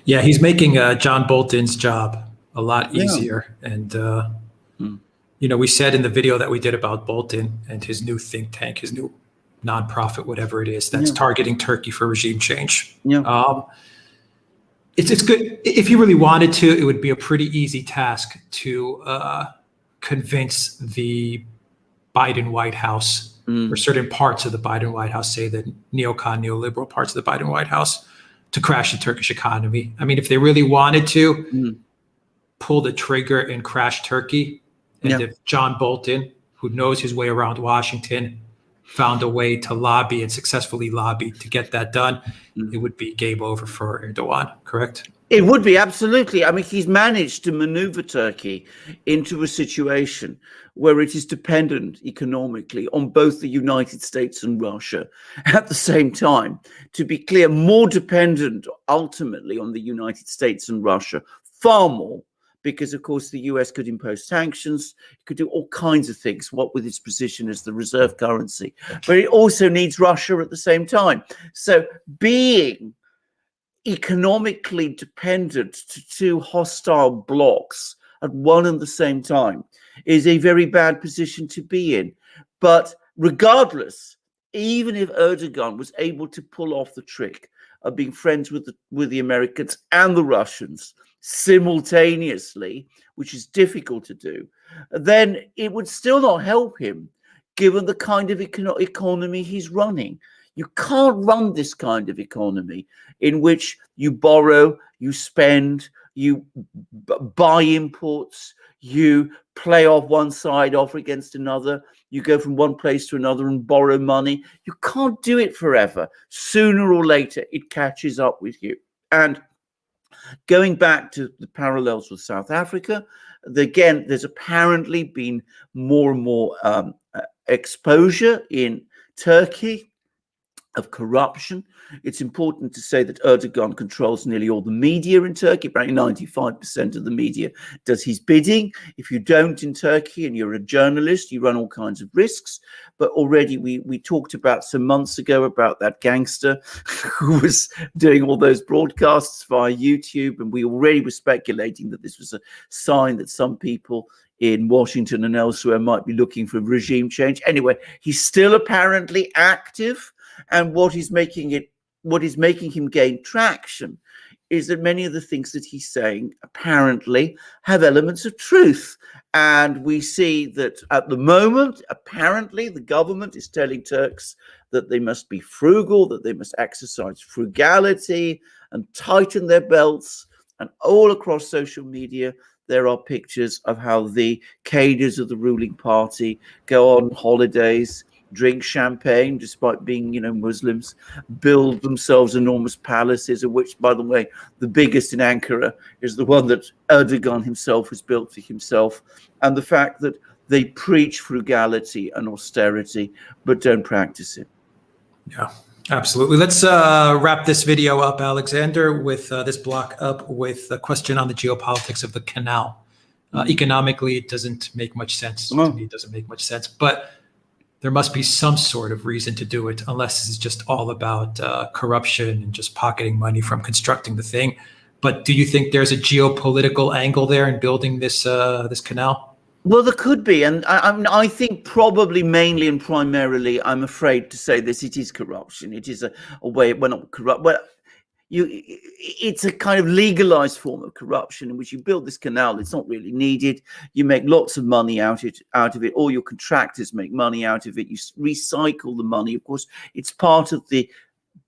Yeah, he's making John Bolton's job a lot easier. Yeah. And, you know, we said in the video that we did about Bolton and his new think tank, his new nonprofit, whatever it is, that's targeting Turkey for regime change. Yeah. It's good. If he really wanted to, it would be a pretty easy task to convince the Biden White House, or certain parts of the Biden White House, say the neocon, neoliberal parts of the Biden White House, to crash the Turkish economy. I mean, if they really wanted to pull the trigger and crash Turkey, and if John Bolton, who knows his way around Washington, found a way to lobby and successfully lobby to get that done, it would be game over for Erdogan, correct? It would be, absolutely. I mean, he's managed to maneuver Turkey into a situation where it is dependent economically on both the United States and Russia at the same time. To be clear, more dependent ultimately on the United States and Russia, far more, because of course the US could impose sanctions, it could do all kinds of things, what with its position as the reserve currency. But it also needs Russia at the same time. So being economically dependent to two hostile blocs at one and the same time is a very bad position to be in. But regardless, even if Erdogan was able to pull off the trick of being friends with the Americans and the Russians simultaneously, which is difficult to do, then it would still not help him, given the kind of economy he's running. You can't run this kind of economy in which you borrow, you spend, you buy imports, you play off one side off against another, you go from one place to another and borrow money. You can't do it forever. Sooner or later, it catches up with you. And going back to the parallels with South Africa, again, there's apparently been more and more exposure in Turkey of corruption. It's important to say that Erdogan controls nearly all the media in Turkey. Apparently 95% of the media does his bidding. If you don't in Turkey and you're a journalist, you run all kinds of risks. But already we talked about some months ago about that gangster who was doing all those broadcasts via YouTube. And we already were speculating that this was a sign that some people in Washington and elsewhere might be looking for regime change. Anyway, he's still apparently active. And what is making him gain traction is that many of the things that he's saying apparently have elements of truth. And we see that at the moment, apparently the government is telling Turks that they must be frugal, that they must exercise frugality and tighten their belts. And all across social media, there are pictures of how the cadres of the ruling party go on holidays, drink champagne, despite being, Muslims, build themselves enormous palaces, of which, by the way, the biggest in Ankara is the one that Erdogan himself has built for himself. And the fact that they preach frugality and austerity, but don't practice it. Yeah, absolutely. Let's wrap this video up, Alexander, with this block up with a question on the geopolitics of the canal. Economically, it doesn't make much sense. To me, it doesn't make much sense. But there must be some sort of reason to do it, unless it's just all about corruption and just pocketing money from constructing the thing. But do you think there's a geopolitical angle there in building this this canal? Well, there could be, and I think probably mainly and primarily, I'm afraid to say this, it is corruption. It is a way, well, not corrupt, well, it's a kind of legalized form of corruption in which you build this canal. It's not really needed. You make lots of money out of it. All your contractors make money out of it. You recycle the money. Of course, it's part of the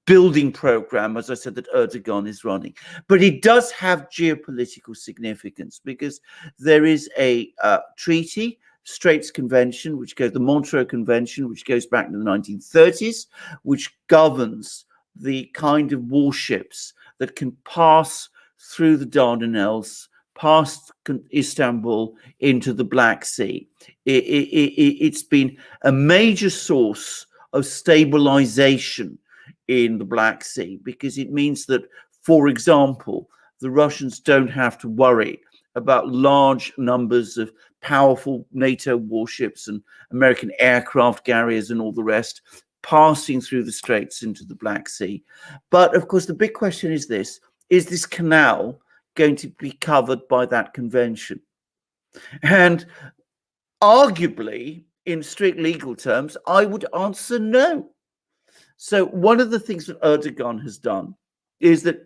building program, as I said, that Erdogan is running. But it does have geopolitical significance because there is a treaty, Straits Convention, which goes, the Montreux Convention, which goes back to the 1930s, which governs the kind of warships that can pass through the Dardanelles, past Istanbul into the Black Sea. It's been a major source of stabilization in the Black Sea because it means that, for example, the Russians don't have to worry about large numbers of powerful NATO warships and American aircraft carriers and all the rest passing through the straits into the Black Sea. But of course, the big question is this canal going to be covered by that convention? And arguably, in strict legal terms, I would answer no. So one of the things that Erdogan has done is that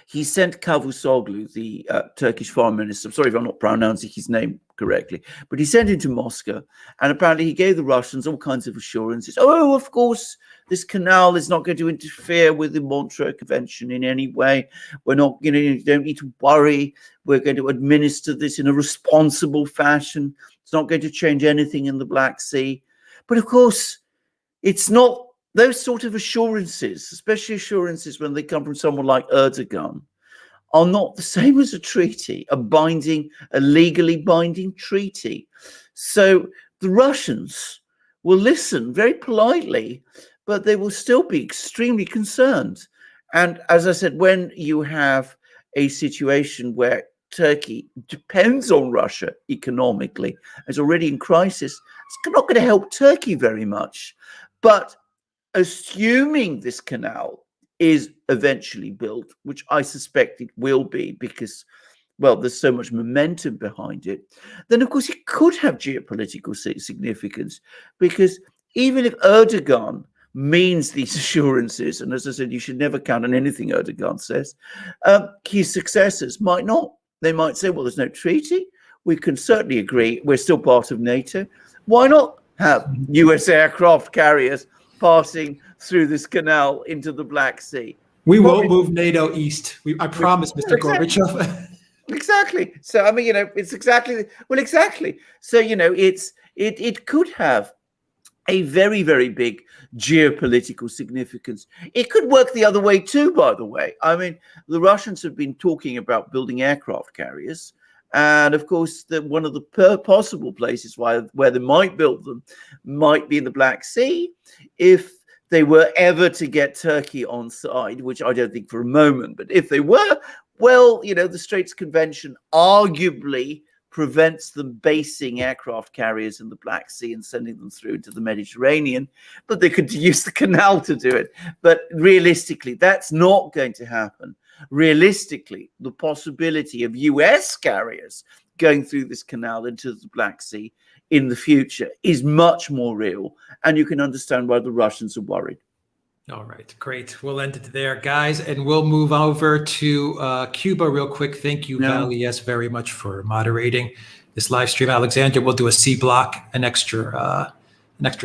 he sent Cavusoglu, the Turkish foreign minister, I'm sorry if I'm not pronouncing his name correctly, but he sent him to Moscow, and apparently he gave the Russians all kinds of assurances. Oh, of course, this canal is not going to interfere with the Montreux Convention in any way. We're not, you don't need to worry. We're going to administer this in a responsible fashion. It's not going to change anything in the Black Sea. But of course, it's not. Those sort of assurances, especially assurances when they come from someone like Erdogan, are not the same as a treaty, a legally binding treaty. So the Russians will listen very politely, but they will still be extremely concerned. And as I said, when you have a situation where Turkey depends on Russia economically, is already in crisis, it's not going to help Turkey very much. But assuming this canal is eventually built, which I suspect it will be because, well, there's so much momentum behind it, then of course it could have geopolitical significance because even if Erdogan means these assurances, and as I said, you should never count on anything Erdogan says, his successors might not. They might say, well, there's no treaty. We can certainly agree. We're still part of NATO. Why not have US aircraft carriers passing through this canal into the Black Sea? We won't move NATO east. I promise, Mr. Gorbachev. Exactly. So, I mean, it's exactly. So, it could have a very, very big geopolitical significance. It could work the other way too, by the way. I mean, the Russians have been talking about building aircraft carriers. And of course, one of the possible places where they might build them might be in the Black Sea. If they were ever to get Turkey on side, which I don't think for a moment, but if they were, well, the Straits Convention arguably prevents them basing aircraft carriers in the Black Sea and sending them through to the Mediterranean, but they could use the canal to do it. But realistically, that's not going to happen. Realistically, the possibility of US carriers going through this canal into the Black Sea in the future is much more real. And you can understand why the Russians are worried. All right, great. We'll end it there, guys. And we'll move over to Cuba real quick. Thank you, Valies, very much for moderating this live stream. Alexandra, we'll do a C block, an extra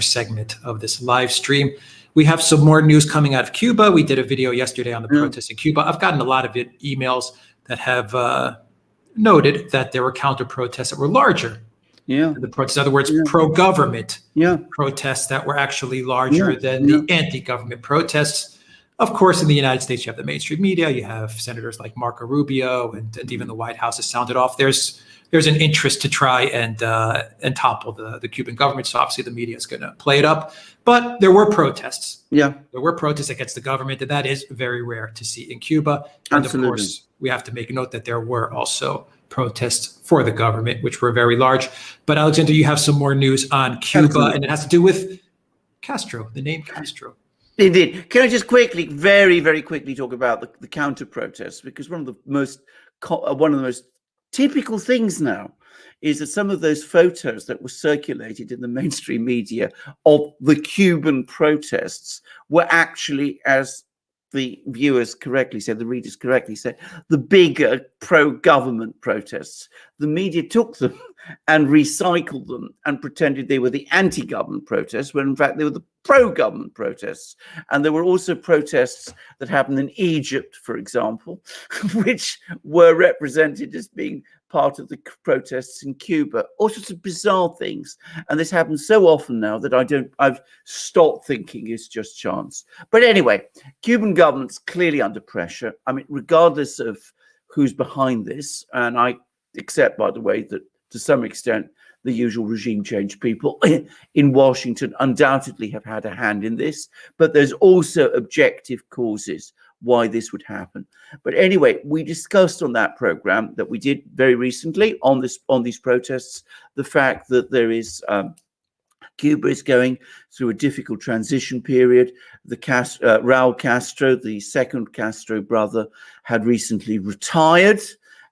segment of this live stream. We have some more news coming out of Cuba. We did a video yesterday on the protests in Cuba. I've gotten a lot of emails that have noted that there were counter protests that were larger. The protests, in other words, pro-government protests that were actually larger than the anti-government protests. Of course, in the United States, you have the mainstream media. You have senators like Marco Rubio, and even the White House has sounded off. There's an interest to try and topple the Cuban government. So obviously the media is going to play it up. But there were protests. There were protests against the government, and that is very rare to see in Cuba. And of course, we have to make note that there were also protests for the government, which were very large. But Alexander, you have some more news on Cuba, Absolutely. and it has to do with Castro, the name Castro. Indeed. Can I just quickly, very, very quickly talk about the counter protests? Because one of the most typical things now is that some of those photos that were circulated in the mainstream media of the Cuban protests were actually, as the viewers correctly said, the readers correctly said, the bigger pro-government protests. The media took them and recycled them and pretended they were the anti-government protests, when in fact they were the pro-government protests. And there were also protests that happened in Egypt, for example, which were represented as being part of the protests in Cuba. All sorts of bizarre things. And this happens so often now that I've stopped thinking it's just chance. But anyway, Cuban government's clearly under pressure. I mean, regardless of who's behind this, and I accept, by the way, that to some extent, the usual regime change people in Washington undoubtedly have had a hand in this, but there's also objective causes why this would happen. But anyway, we discussed on that program that we did very recently on these protests, the fact that there is Cuba is going through a difficult transition period. Raul Castro, the second Castro brother, had recently retired,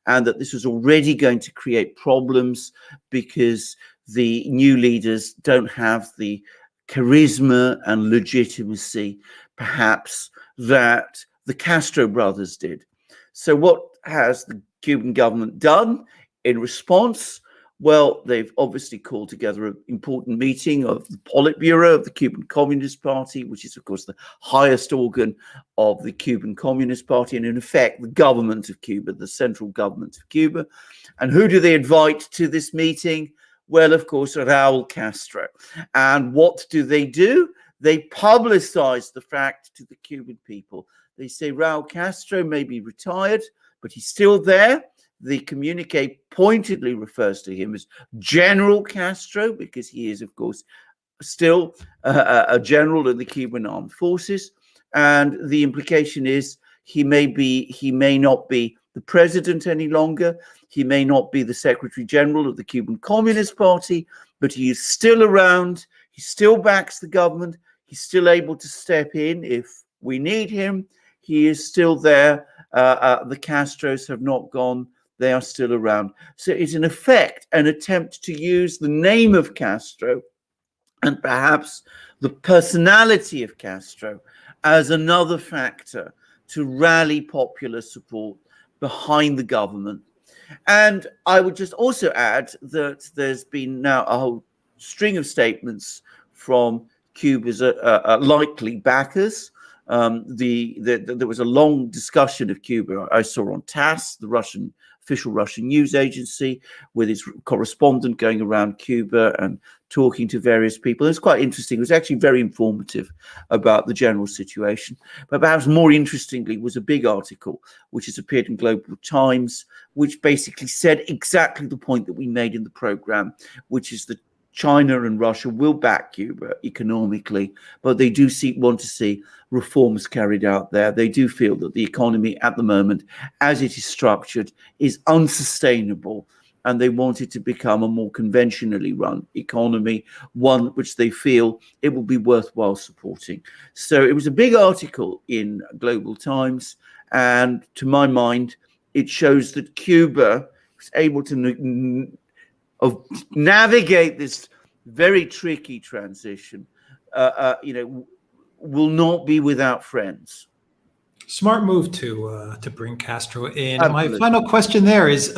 and that this was already going to create problems because the new leaders don't have the charisma and legitimacy, perhaps, that the Castro brothers did. So what has the Cuban government done in response? Well, they've obviously called together an important meeting of the Politburo of the Cuban Communist Party, which is, of course, the highest organ of the Cuban Communist Party, and in effect, the government of Cuba, the central government of Cuba. And who do they invite to this meeting? Well, of course, Raul Castro. And what do? They publicize the fact to the Cuban people. They say Raul Castro may be retired, but he's still there. The communique pointedly refers to him as General Castro, because he is, of course, still a general in the Cuban armed forces. And the implication is he may not be the president any longer. He may not be the Secretary General of the Cuban Communist Party, but he is still around. He still backs the government. He's still able to step in if we need him. He is still there. The Castros have not gone. They are still around. So it's in effect an attempt to use the name of Castro and perhaps the personality of Castro as another factor to rally popular support behind the government. And I would just also add that there's been now a whole string of statements from Cuba's likely backers. There was a long discussion of Cuba I saw on TASS, the official Russian news agency, with its correspondent going around Cuba and talking to various people. It was quite interesting. It was actually very informative about the general situation. But perhaps more interestingly was a big article which has appeared in Global Times, which basically said exactly the point that we made in the program, which is that China and Russia will back Cuba economically, but they do want to see reforms carried out there. They do feel that the economy at the moment, as it is structured, is unsustainable, and they want it to become a more conventionally run economy, one which they feel it will be worthwhile supporting. So it was a big article in Global Times, and to my mind, it shows that Cuba was able to navigate this very tricky transition, will not be without friends. Smart move to bring Castro in. Absolutely. My final question there is,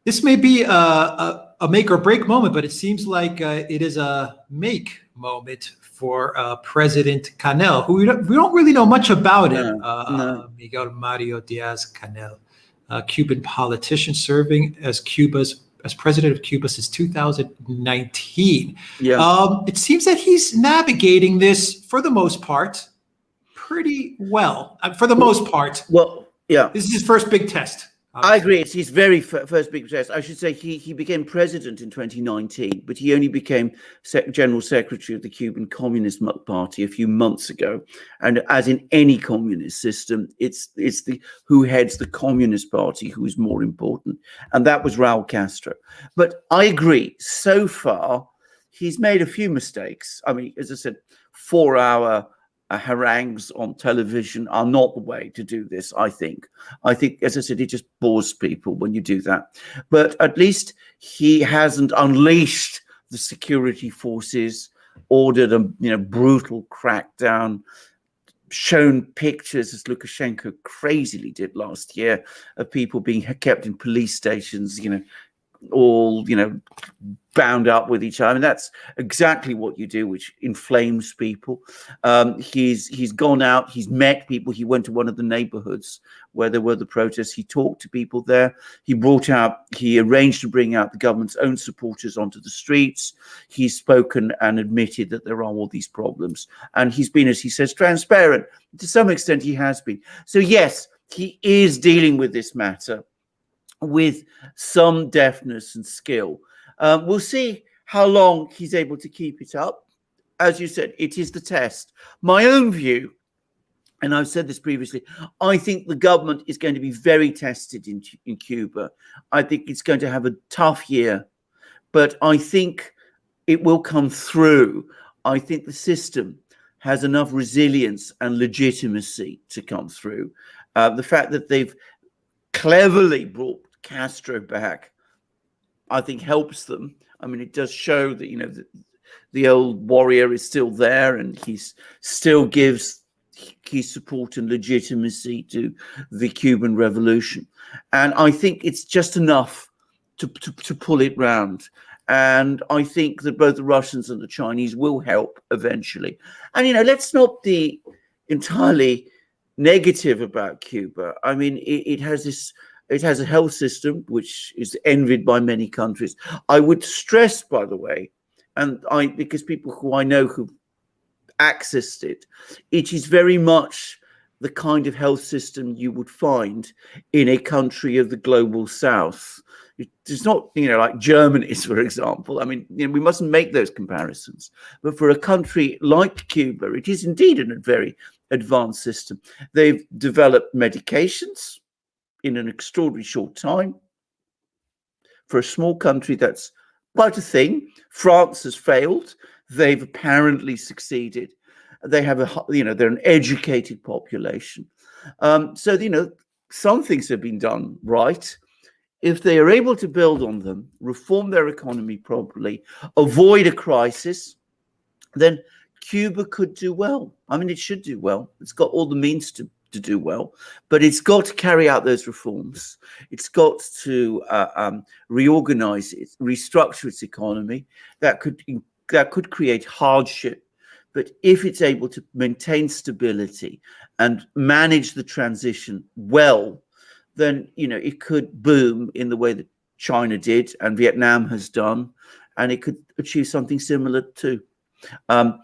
this may be a make or break moment, but it seems like it is a make moment for President Canel, who we don't really know much about him. No. Miguel Mario Diaz-Canel, a Cuban politician serving as president of Cuba since 2019. Yeah. It seems that he's navigating this, for the most part, pretty well. For the most part. Well, yeah. This is his first big test. I agree. It's his very first big success. I should say he became president in 2019, but he only became general secretary of the Cuban Communist Party a few months ago. And as in any communist system, it's the who heads the Communist Party who is more important. And that was Raul Castro. But I agree. So far, he's made a few mistakes. I mean, as I said, 4-hour harangues on television are not the way to do this. I think, as I said, it just bores people when you do that. But at least he hasn't unleashed the security forces, ordered a brutal crackdown, shown pictures, as Lukashenko crazily did last year, of people being kept in police stations, all bound up with each other. I mean, that's exactly what you do, which inflames people. He's gone out, he's met people. He went to one of the neighborhoods where there were the protests. He talked to people there. He arranged to bring out the government's own supporters onto the streets. He's spoken and admitted that there are all these problems. And he's been, as he says, transparent. To some extent, he has been. So yes, he is dealing with this matter with some deftness and skill. We'll see how long he's able to keep it up. As you said, it is the test. My own view, and I've said this previously, I think the government is going to be very tested in Cuba. I think it's going to have a tough year, but I think it will come through. I think the system has enough resilience and legitimacy to come through. The fact that they've cleverly brought Castro back, I think, helps them. I mean, it does show that the old warrior is still there, and he still gives key support and legitimacy to the Cuban Revolution. And I think it's just enough to pull it round. And I think that both the Russians and the Chinese will help eventually. And let's not be entirely negative about Cuba. I mean, it has a health system which is envied by many countries. I would stress, by the way, because people who I know who've accessed it, it is very much the kind of health system you would find in a country of the global south. It's not, like Germany's, for example. I mean, we mustn't make those comparisons. But for a country like Cuba, it is indeed a very advanced system. They've developed medications in an extraordinarily short time. For a small country, that's quite a thing. France has failed. They've apparently succeeded. They have they're an educated population. So, some things have been done right. If they are able to build on them, reform their economy properly, avoid a crisis, then Cuba could do well. I mean, it should do well. It's got all the means to do well, but it's got to carry out those reforms. It's got to reorganize it, restructure its economy. That could create hardship, but if it's able to maintain stability and manage the transition well, then it could boom in the way that China did and Vietnam has done, and it could achieve something similar too. The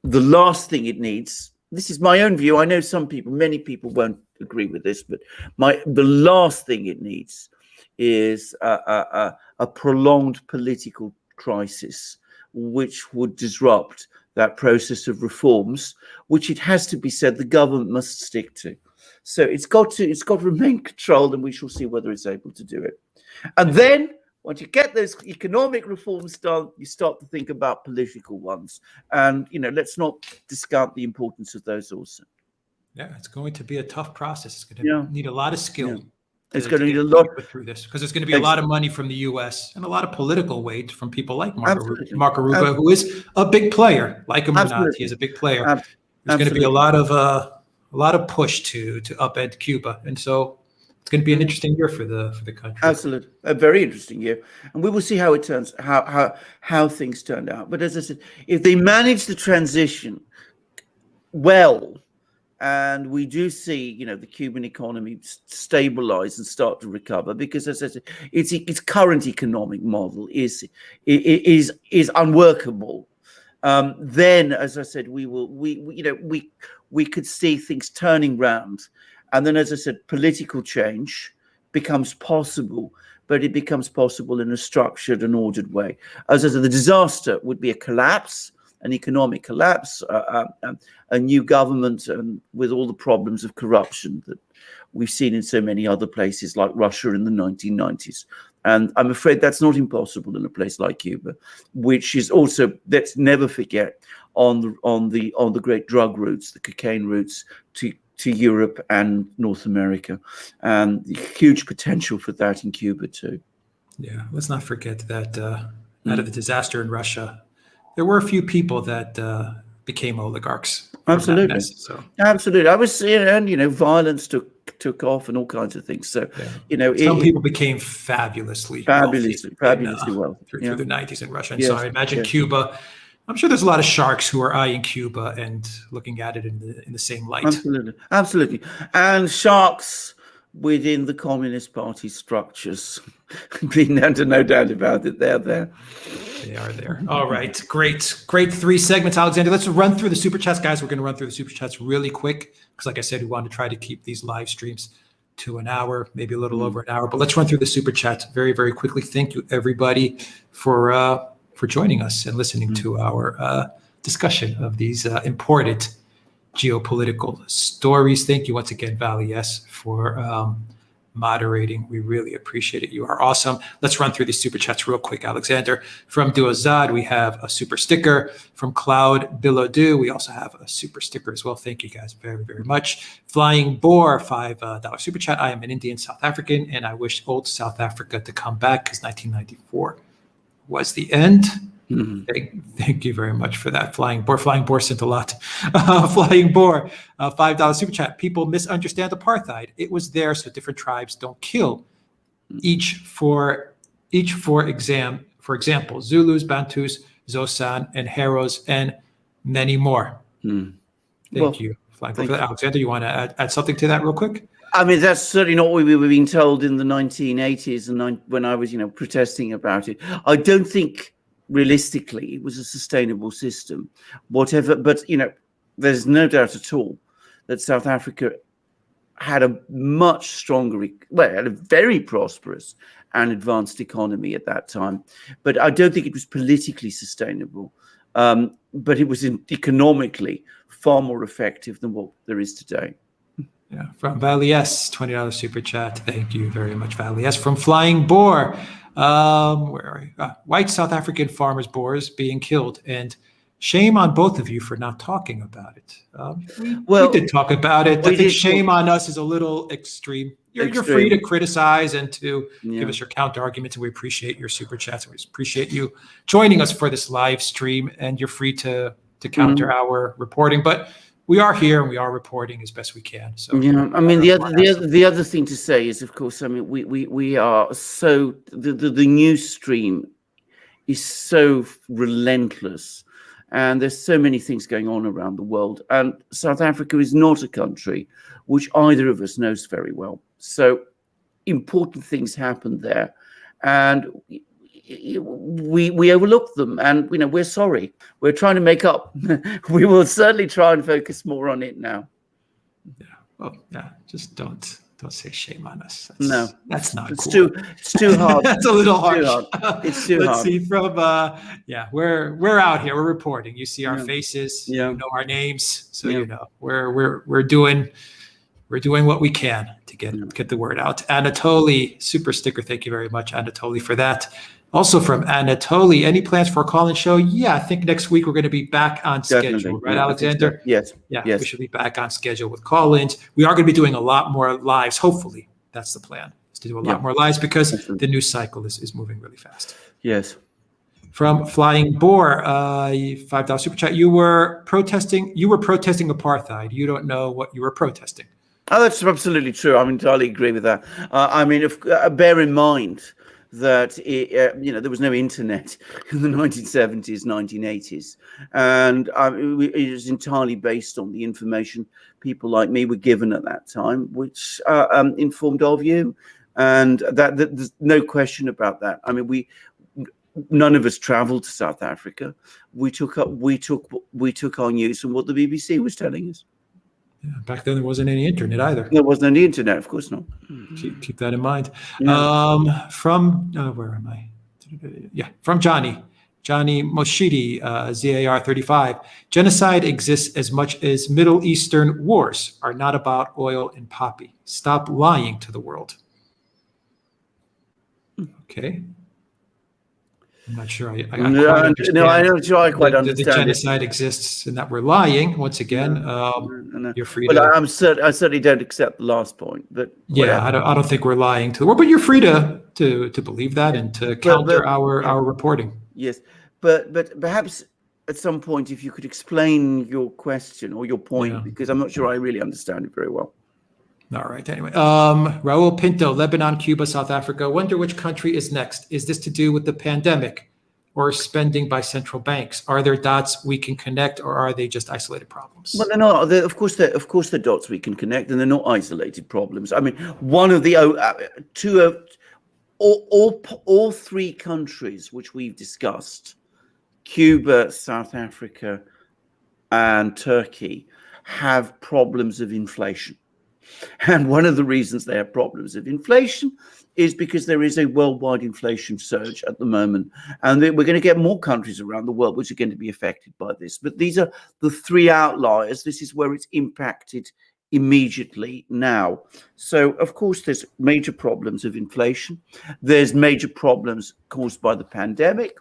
last thing it needs, this is my own view, I know many people won't agree with this, but the last thing it needs is a prolonged political crisis, which would disrupt that process of reforms, which, it has to be said, the government must stick to. So it's got to remain controlled, and we shall see whether it's able to do it. And then once you get those economic reforms done, you start to think about political ones. And, let's not discount the importance of those also. Yeah, it's going to be a tough process. It's going to need a lot of skill. Yeah. It's going to need a lot through this, because there's going to be a lot of money from the U.S. and a lot of political weight from people like Marco Rubio, who is a big player. Like him or not, he is a big player. There's going to be a lot of push to upend Cuba, and so it's going to be an interesting year for the country. Absolutely, a very interesting year, and we will see how it turns, how things turned out. But as I said, if they manage the transition well, and we do see, the Cuban economy stabilize and start to recover, because, as I said, its current economic model is unworkable. Then, as I said, we could see things turning round, and then, as I said, political change, becomes possible, but it becomes possible in a structured and ordered way. As I said, the disaster would be a collapse, an economic collapse, a new government, and with all the problems of corruption that we've seen in so many other places like Russia in the 1990s. And I'm afraid that's not impossible in a place like Cuba, which is also, let's never forget, on the great drug routes, the cocaine routes to Europe and North America, and huge potential for that in Cuba too. Yeah, let's not forget that out of the disaster in Russia, there were a few people that became oligarchs. Absolutely. So absolutely, I was and violence took off and all kinds of things. So some people became fabulously wealthy well through the 90s in Russia. And so I imagine Cuba. I'm sure there's a lot of sharks who are eyeing Cuba and looking at it in the same light. Absolutely, and sharks within the Communist Party structures. Being under no doubt about it, they're there. They are there. All right, great 3 segments, Alexander. Let's run through the super chats, guys. We're going to run through the super chats really quick because, like I said, we want to try to keep these live streams to an hour, maybe a little over an hour. But let's run through the super chats very, very quickly. Thank you, everybody, for joining us and listening to our discussion of these important geopolitical stories. Thank you once again, Valley S, for moderating. We really appreciate it. You are awesome. Let's run through these super chats real quick, Alexander. From Duazad, we have a super sticker. From Cloud Bilodu, we also have a super sticker as well. Thank you guys very, very much. Flying Boar, $5 super chat. I am an Indian South African, and I wish old South Africa to come back because 1994 was the end. Thank you very much for that. Flying Boar sent a lot. Flying Boar, $5 super chat. People misunderstand apartheid. It was there so different tribes don't kill each for example, Zulus, Bantus, Zosan, and Heros, and many more. Thank you, Flying Boar, for that. Alexander, you want to add something to that real quick? I mean, that's certainly not what we were being told in the 1980s and when I was, protesting about it. I don't think realistically it was a sustainable system, whatever. But, there's no doubt at all that South Africa had a much stronger, had a very prosperous and advanced economy at that time. But I don't think it was politically sustainable. But it was economically far more effective than what there is today. Yeah, from Valley S, $20 super chat. Thank you very much, Valley S. From Flying Boar, where are you? White South African farmers' boars being killed, and shame on both of you for not talking about it. We did talk about it. I think shame on us is a little extreme. You're free to criticize and to give us your counter arguments, and we appreciate your super chats. We appreciate you joining us for this live stream, and you're free to counter our reporting, but we are here and we are reporting as best we can. So I mean, the other thing to say is, of course, I mean, we are so the news stream is so relentless, and there's so many things going on around the world, and South Africa is not a country which either of us knows very well. So important things happen there, and we overlook them, and we're sorry. We're trying to make up. We will certainly try and focus more on it now. Just don't say shame on us. That's not it's cool. It's too hard. That's a little harsh. It's too hard. Let's see from we're out here. We're reporting. You see our faces. You know our names. So we're doing what we can to get the word out. Anatoly, super sticker. Thank you very much, Anatoly, for that. Also from Anatoly, any plans for a call-in show? Yeah, I think next week we're going to be back on schedule, right, Alexander? Yes. Yeah, we should be back on schedule with call-ins. We are going to be doing a lot more lives. Hopefully, that's the plan, is to do a lot more lives because the news cycle is moving really fast. Yes. From Flying Boar, $5 super chat. You were protesting apartheid. You don't know what you were protesting. Oh, that's absolutely true. I entirely agree with that. Bear in mind that there was no internet in the 1970s, 1980s, and it was entirely based on the information people like me were given at that time, which informed our view, and that there's no question about that. I mean, none of us traveled to South Africa. We took our news from what the BBC was telling us. Back then, there wasn't any internet either. There wasn't any internet, of course not. Keep that in mind. Yeah. From where am I? Yeah, from Johnny Moshidi, ZAR 35. Genocide exists as much as Middle Eastern wars are not about oil and poppy. Stop lying to the world. Okay. I'm not sure. I quite understand. No, I'm not sure I quite understand. The genocide exists and that we're lying. Once again, No. you're free Well, to. I certainly don't accept the last point. But yeah, I don't think we're lying to the world. But you're free to believe that and to counter our reporting. Yes, but perhaps at some point, if you could explain your question or your point, because I'm not sure I really understand it very well. All right. Anyway, Raul Pinto, Lebanon, Cuba, South Africa. Wonder which country is next. Is this to do with the pandemic or spending by central banks? Are there dots we can connect, or are they just isolated problems? Well, they're not. Of course, they're dots we can connect, and they're not isolated problems. I mean, one of the all three countries which we've discussed, Cuba, South Africa, and Turkey, have problems of inflation. And one of the reasons they have problems of inflation is because there is a worldwide inflation surge at the moment. And we're going to get more countries around the world which are going to be affected by this. But these are the three outliers. This is where it's impacted immediately now. So, of course, there's major problems of inflation. There's major problems caused by the pandemic.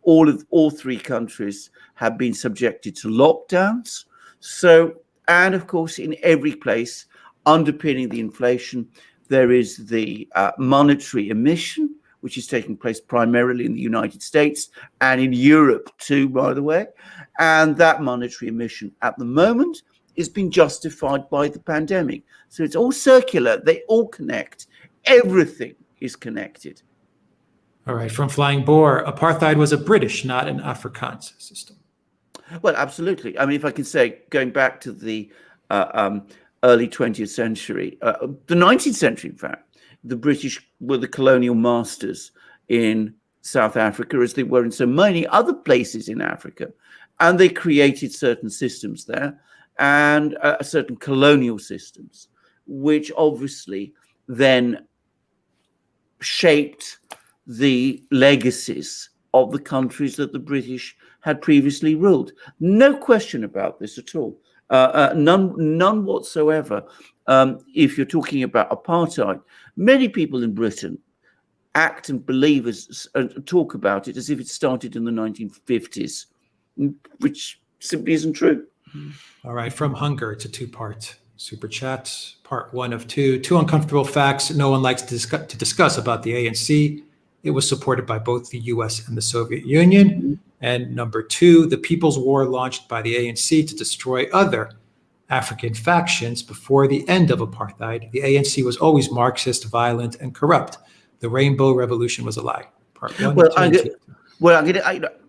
All three countries have been subjected to lockdowns. So, and of course, in every place, underpinning the inflation, there is the monetary emission, which is taking place primarily in the United States and in Europe too, by the way. And that monetary emission at the moment is being justified by the pandemic. So it's all circular. They all connect. Everything is connected. All right. From Flying Boar, apartheid was a British, not an Afrikaans system. Well, absolutely. I mean, if I can say, going back to the early 20th century, the 19th century, in fact, the British were the colonial masters in South Africa, as they were in so many other places in Africa. And they created certain systems there and certain colonial systems, which obviously then shaped the legacies of the countries that the British had previously ruled. No question about this at all. None whatsoever. If you're talking about apartheid, many people in Britain act and believe talk about it as if it started in the 1950s, which simply isn't true. All right, from Hunger, it's a two-part super chat. Part one of two. Two uncomfortable facts no one likes to discuss about the ANC. It was supported by both the US and the Soviet Union. And number two, the People's War launched by the ANC to destroy other African factions before the end of apartheid. The ANC was always Marxist, violent, and corrupt. The Rainbow Revolution was a lie. Part one.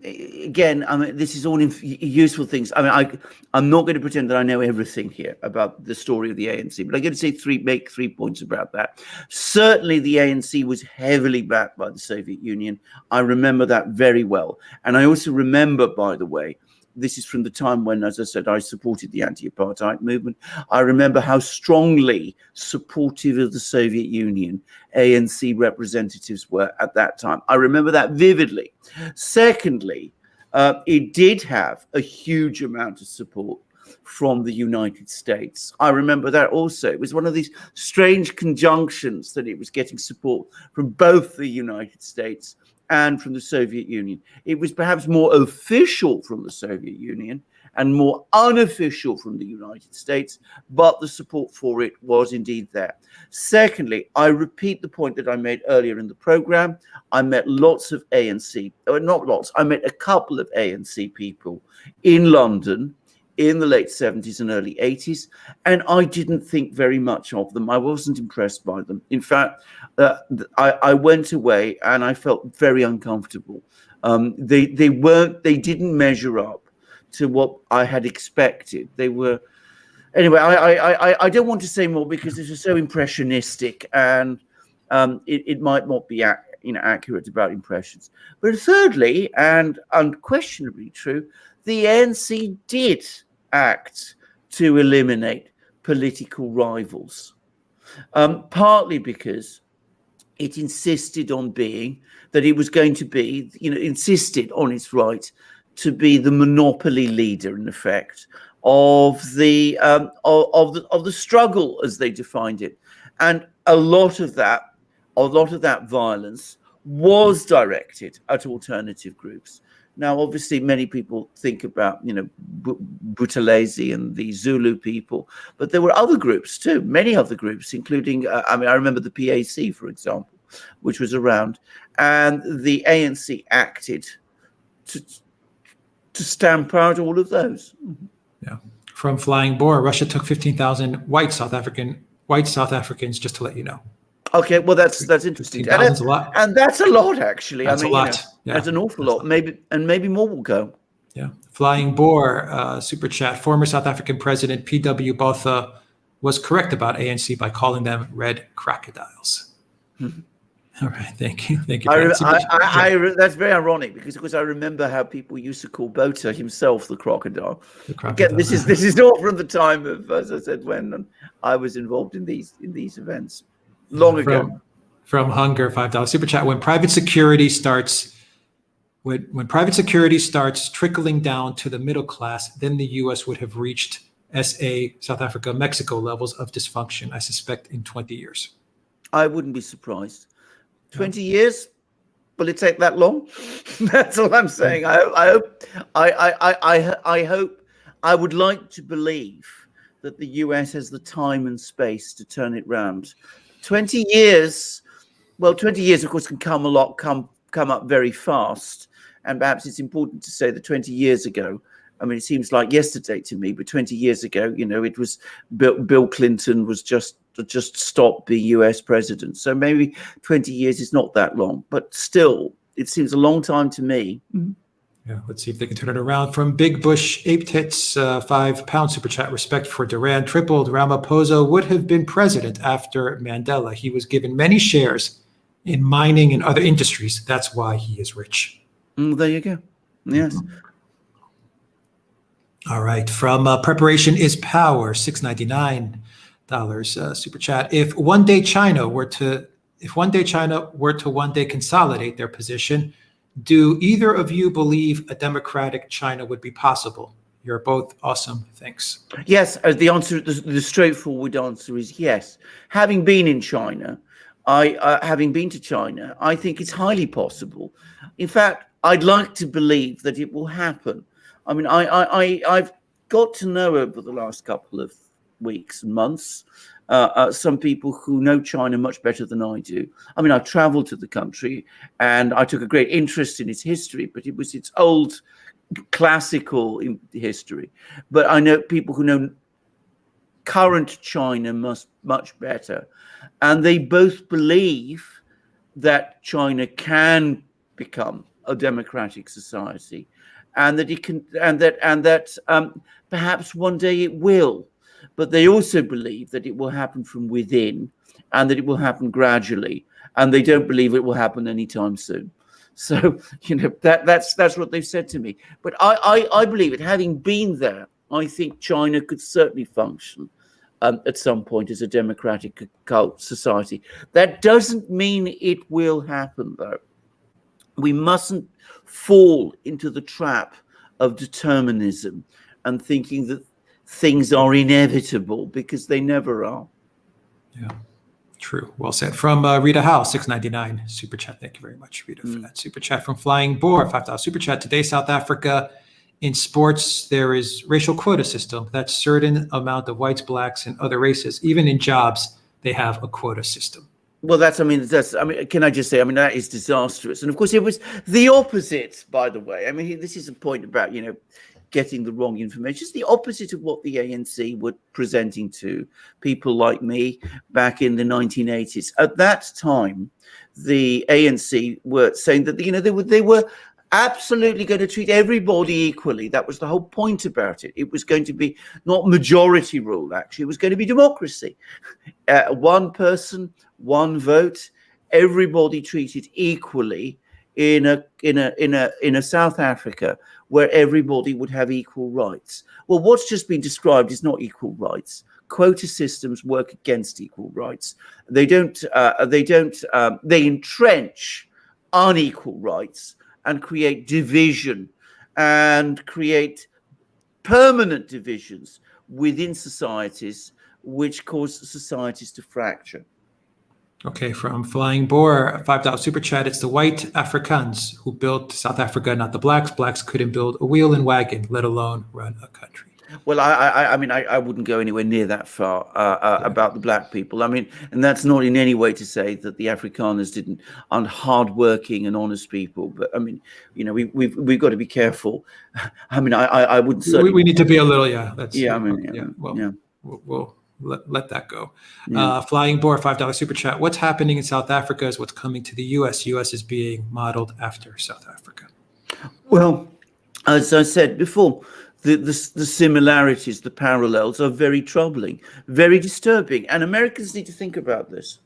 Again, I mean, this is all useful things. I mean, I'm not going to pretend that I know everything here about the story of the ANC, but I'm going to make 3 points about that. Certainly, the ANC was heavily backed by the Soviet Union. I remember that very well. And I also remember, by the way, this is from the time when, as I said, I supported the anti-apartheid movement. I remember how strongly supportive of the Soviet Union ANC representatives were at that time. I remember that vividly. Secondly, it did have a huge amount of support from the United States. I remember that also. It was one of these strange conjunctions that it was getting support from both the United States and from the Soviet Union. It was perhaps more official from the Soviet Union and more unofficial from the United States, but the support for it was indeed there. Secondly, I repeat the point that I made earlier in the program. I met lots of ANC, not lots, I met a couple of ANC people in London in the late 70s and early 80s, and I didn't think very much of them. I wasn't impressed by them. In fact, I went away and I felt very uncomfortable. They didn't measure up to what I had expected. They were, anyway, I don't want to say more because this is so impressionistic and it might not be accurate about impressions. But thirdly, and unquestionably true, the ANC did act to eliminate political rivals, partly because it insisted on being that it was going to be, insisted on its right to be the monopoly leader, in effect, of the struggle as they defined it, and a lot of that violence was directed at alternative groups. Now, obviously, many people think about, Buthelezi and the Zulu people, but there were other groups too, many other groups, including, I remember the PAC, for example, which was around, and the ANC acted to stamp out all of those. Yeah. From Flying Boar, Russia took 15,000 white South Africans, just to let you know. Okay, well, that's interesting. And a lot. And that's a lot, actually. That's a lot. Yeah. That's an awful lot. Maybe more will go. Yeah. Flying Boar, super chat. Former South African President P.W. Botha was correct about ANC by calling them red crocodiles. All right, thank you. That's very ironic because, of course, I remember how people used to call Botha himself the crocodile. Again, this is all from the time of, as I said, when I was involved in these events long ago. From Hunger, $5 super chat. When private security starts trickling down to the middle class, then the U.S. would have reached SA, South Africa, Mexico levels of dysfunction, I suspect, in 20 years. I wouldn't be surprised. 20 years? Will it take that long? That's all I'm saying. I would like to believe that the US has the time and space to turn it round. 20 years, of course, can come up very fast. And perhaps it's important to say that 20 years ago, it seems like yesterday to me, but 20 years ago, it was Bill Clinton was just stopped being US president. So maybe 20 years is not that long, but still, it seems a long time to me. Mm-hmm. Yeah, let's see if they can turn it around. From Big Bush Ape Tits, £5 super chat. Respect for Duran tripled. Ramaphosa would have been president after Mandela. He was given many shares in mining and other industries. That's why he is rich. There you go. Yes. Mm-hmm. All right. From Preparation is Power, $6.99 super chat. If one day China were to one day consolidate their position, do either of you believe a democratic China would be possible? You're both awesome. Thanks. Yes, the straightforward answer is yes. Having been to China, I think it's highly possible. In fact, I'd like to believe that it will happen. I've got to know over the last couple of weeks and months some people who know China much better than I do. I've traveled to the country and I took a great interest in its history, but it was its old classical history. But I know people who know current China much better, and they both believe that China can become a democratic society, and that it can, and that perhaps one day it will. But they also believe that it will happen from within, and that it will happen gradually, and they don't believe it will happen anytime soon. So that's what they've said to me. But I believe it. Having been there, I think China could certainly function at some point as a democratic society. That doesn't mean it will happen, though. We mustn't fall into the trap of determinism and thinking that things are inevitable, because they never are. Yeah, true. Well said. From Rita Howe, $6.99 super chat. Thank you very much, Rita, for that super chat. From Flying Boar, $5 super chat. Today, South Africa, in sports, there is racial quota system. That's certain amount of whites, blacks, and other races. Even in jobs, they have a quota system. Well, can I just say, that is disastrous. And of course, it was the opposite, by the way. This is a point about, getting the wrong information. It's the opposite of what the ANC were presenting to people like me back in the 1980s. At that time, the ANC were saying that, they were absolutely going to treat everybody equally. That was the whole point about it. It was going to be not majority rule, actually. It was going to be democracy. One person, one vote, everybody treated equally in a South Africa where everybody would have equal rights. Well, what's just been described is not equal rights. quota systems work against equal rights. They entrench unequal rights and create division and create permanent divisions within societies, which cause societies to fracture. Okay, from Flying Boar, $5 super chat. It's the white Africans who built South Africa, not the blacks. Blacks couldn't build a wheel and wagon, let alone run a country. Well, I mean, I wouldn't go anywhere near that far about the black people. I mean, and that's not in any way to say that the Afrikaners aren't hardworking and honest people. But I mean, you know, we've got to be careful. I mean, I wouldn't certainly. We need to be a little, That's, yeah. I mean, We'll let that go. Yeah. Flying Boar, $5 super chat. What's happening in South Africa is what's coming to the U.S. U.S. is being modeled after South Africa. Well, as I said before, the similarities, the parallels are very troubling, very disturbing, and Americans need to think about this.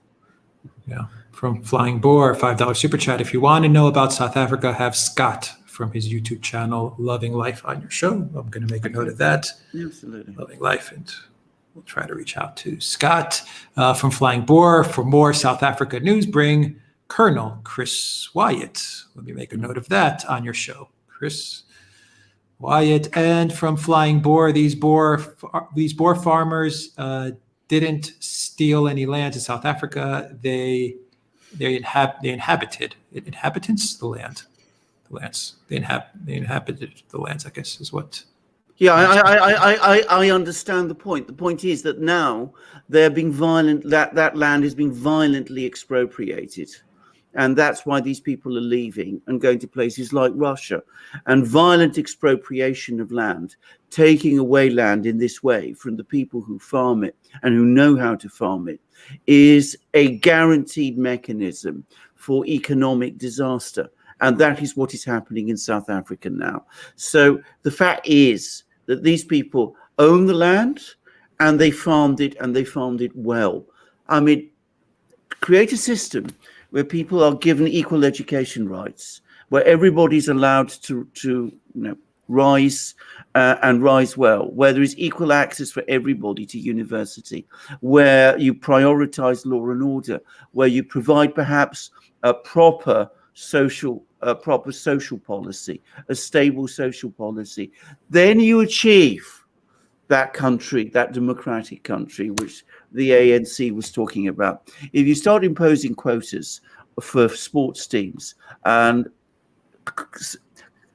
Yeah. From Flying Boar, $5 super chat. If you want to know about South Africa, have Scott from his YouTube channel, Loving Life, on your show. I'm going to make a note of that. Absolutely. Loving Life, and we'll try to reach out to Scott. From Flying Boar, for more South Africa news, bring Colonel Chris Wyatt. Let me make a note of that on your show, Chris Wyatt. And from Flying Boar, these boar farmers didn't steal any land in South Africa. They inhabited the lands. They inhabited the lands, I guess, is what. Yeah, I understand the point. The point is that now they're being violent. That land is being violently expropriated, and that's why these people are leaving and going to places like Russia. And violent expropriation of land, taking away land in this way from the people who farm it and who know how to farm it, is a guaranteed mechanism for economic disaster. And that is what is happening in South Africa now. So the fact is that these people own the land and they farmed it, and they farmed it well. I mean, create a system where people are given equal education rights, where everybody's allowed to rise and rise well, where there is equal access for everybody to university, where you prioritize law and order, where you provide perhaps a proper social policy, a stable social policy, then you achieve that country, that democratic country, which the ANC was talking about. If you start imposing quotas for sports teams and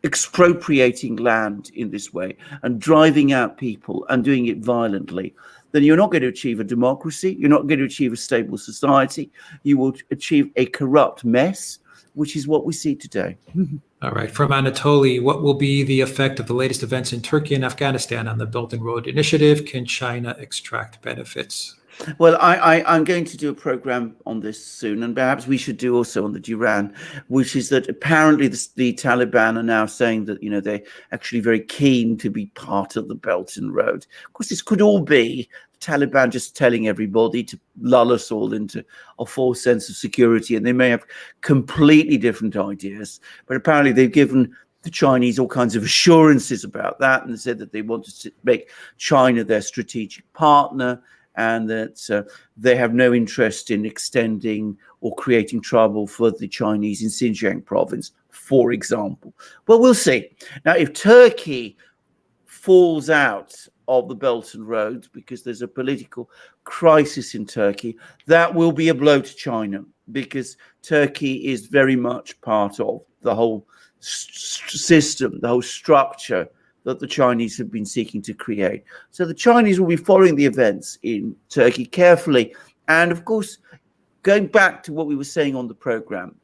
expropriating land in this way and driving out people and doing it violently, then you're not going to achieve a democracy. You're not going to achieve a stable society. You will achieve a corrupt mess, which is what we see today. All right. From Anatoly, what will be the effect of the latest events in Turkey and Afghanistan on the Belt and Road Initiative? Can China extract benefits? Well, I'm going to do a program on this soon, and perhaps we should do also on the Duran, which is that apparently the Taliban are now saying that, they're actually very keen to be part of the Belt and Road. Of course, this could all be the Taliban just telling everybody to lull us all into a false sense of security, and they may have completely different ideas. But apparently they've given the Chinese all kinds of assurances about that, and they said that they want to make China their strategic partner, and that they have no interest in extending or creating trouble for the Chinese in Xinjiang province, for example. Well, we'll see. Now, if Turkey falls out of the Belt and Road because there's a political crisis in Turkey, that will be a blow to China, because Turkey is very much part of the whole system, the whole structure that the Chinese have been seeking to create. So the Chinese will be following the events in Turkey carefully. And of course, going back to what we were saying on the program,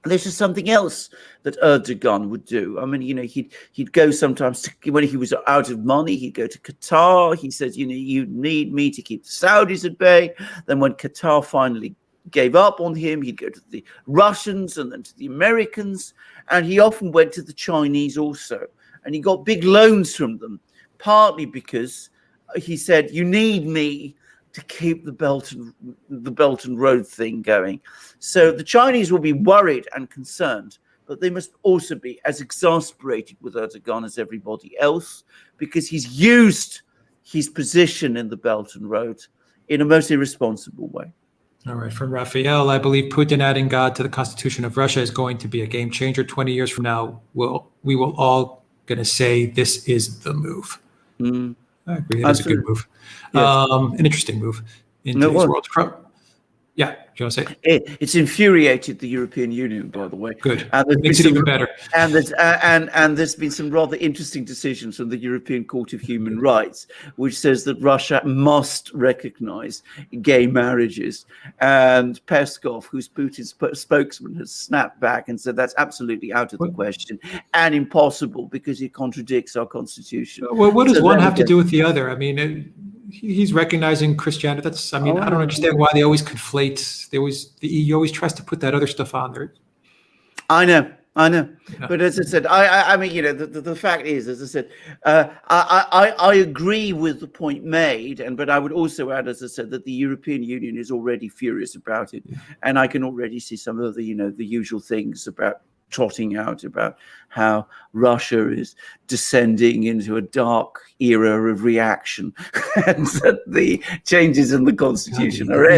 this is something else that Erdogan would do. I mean, he'd go sometimes when he was out of money, he'd go to Qatar. He says, you need me to keep the Saudis at bay. Then when Qatar finally gave up on him, he'd go to the Russians and then to the Americans. And he often went to the Chinese also. And he got big loans from them, partly because he said, you need me to keep the Belt and Road thing going. So the Chinese will be worried and concerned, but they must also be as exasperated with Erdogan as everybody else, because he's used his position in the Belt and Road in a most irresponsible way. All right, from Raphael, I believe Putin adding God to the Constitution of Russia is going to be a game changer. 20 years from now, we will all going to say this is the move. I agree, it is a good move. Yes. An interesting move in today's world. Yeah, do you want to say? It's infuriated the European Union, by the way. Good. Makes it even better. And there's been some rather interesting decisions from the European Court of Human Rights, which says that Russia must recognize gay marriages. And Peskov, who's Putin's spokesman, has snapped back and said that's absolutely out of the question and impossible because it contradicts our constitution. Well, what does one have to do with the other? I mean, he's recognizing Christianity. I don't understand why they always conflate. The EU always tries to put that other stuff on there. I know. But as I said, I mean, the fact is, as I said, I agree with the point made, but I would also add, as I said, that the European Union is already furious about it, and I can already see some of the, the usual things about trotting out about how Russia is descending into a dark era of reaction, and that the changes in the constitution are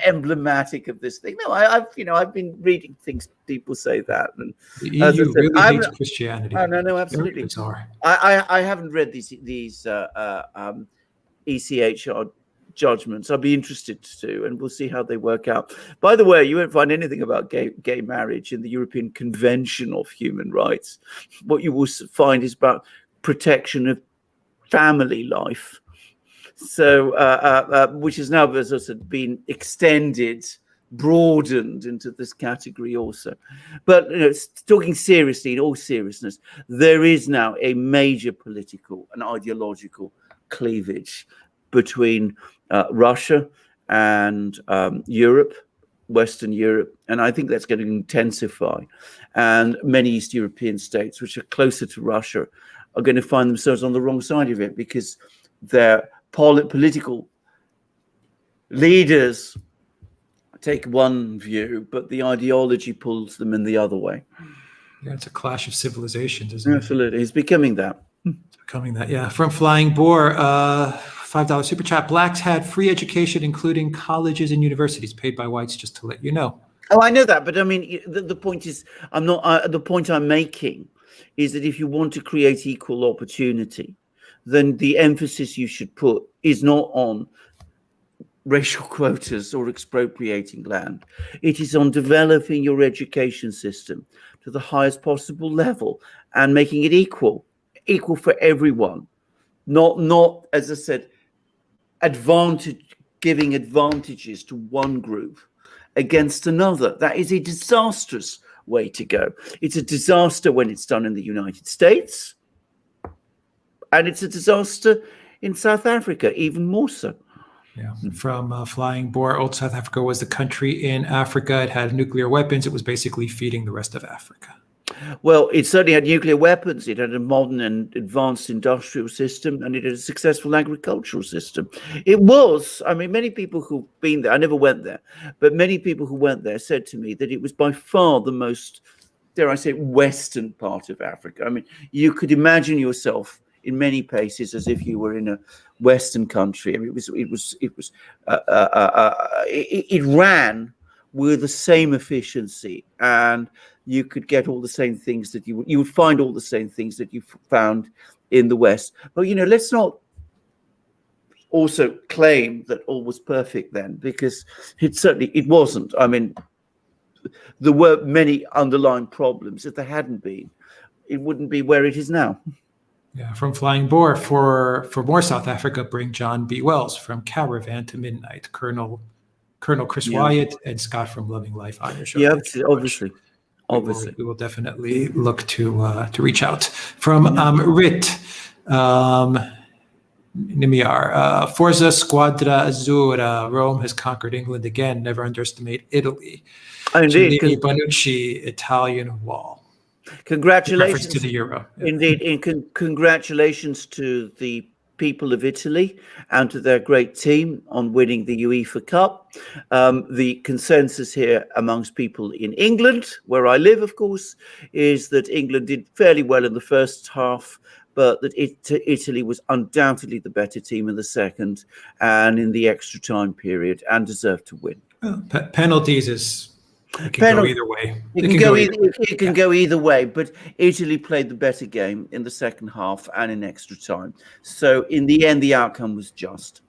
emblematic of this thing. No, I've been reading things. People say that, and the EU really hates Christianity. No, absolutely. Bizarre. I haven't read these ECHR judgments. I'll be interested to, and we'll see how they work out. By the way, you won't find anything about gay marriage in the European Convention of Human Rights. What you will find is about protection of family life. So, which has now, as I said, been extended, broadened into this category also. But talking seriously, in all seriousness, there is now a major political and ideological cleavage between Russia and Europe, Western Europe, and I think that's going to intensify. And many East European states, which are closer to Russia, are going to find themselves on the wrong side of it because their political leaders take one view, but the ideology pulls them in the other way. Yeah, it's a clash of civilizations, isn't it? Absolutely, it's becoming that. Yeah. From Flying Boar, $5 super chat. Blacks had free education, including colleges and universities, paid by whites. Just to let you know. Oh, I know that, but I mean, the point is, the point I'm making is that if you want to create equal opportunity, then the emphasis you should put is not on racial quotas or expropriating land. It is on developing your education system to the highest possible level and making it equal for everyone. Not, as I said, giving advantages to one group against another. That is a disastrous way to go. It's a disaster when it's done in the United States, and it's a disaster in South Africa, even more so. Yeah. From Flying Boar, old South Africa was the country in Africa. It had nuclear weapons. It was basically feeding the rest of Africa. Well, it certainly had nuclear weapons. It had a modern and advanced industrial system, and it had a successful agricultural system. It was, I mean, many people who've been there, I never went there, but many people who went there said to me that it was by far the most, dare I say, Western part of Africa. I mean, you could imagine yourself in many places as if you were in a Western country. I mean, it ran with the same efficiency, and you could get all the same things that you would find all the same things that you found in the West. But let's not also claim that all was perfect then, because it wasn't. I mean, there were many underlying problems. If there hadn't been, it wouldn't be where it is now. Yeah, from Flying Boar, for more South Africa, bring John B. Wells. From Caravan to Midnight, Colonel Chris Wyatt and Scott from Loving Life on your show. Yeah, obviously. We will definitely look to reach out. From Rit Nimiar, Forza Squadra Azzurra, Rome has conquered England again. Never underestimate Italy. Indeed. Bonucci, Italian wall. Congratulations to the Euro. Yeah. Indeed, congratulations to the people of Italy and to their great team on winning the UEFA Cup. The consensus here amongst people in England, where I live, of course, is that England did fairly well in the first half, but that Italy was undoubtedly the better team in the second and in the extra time period, and deserved to win. Penalties it can go either way. It can go either way, but Italy played the better game in the second half and in extra time. So in the end, the outcome was just.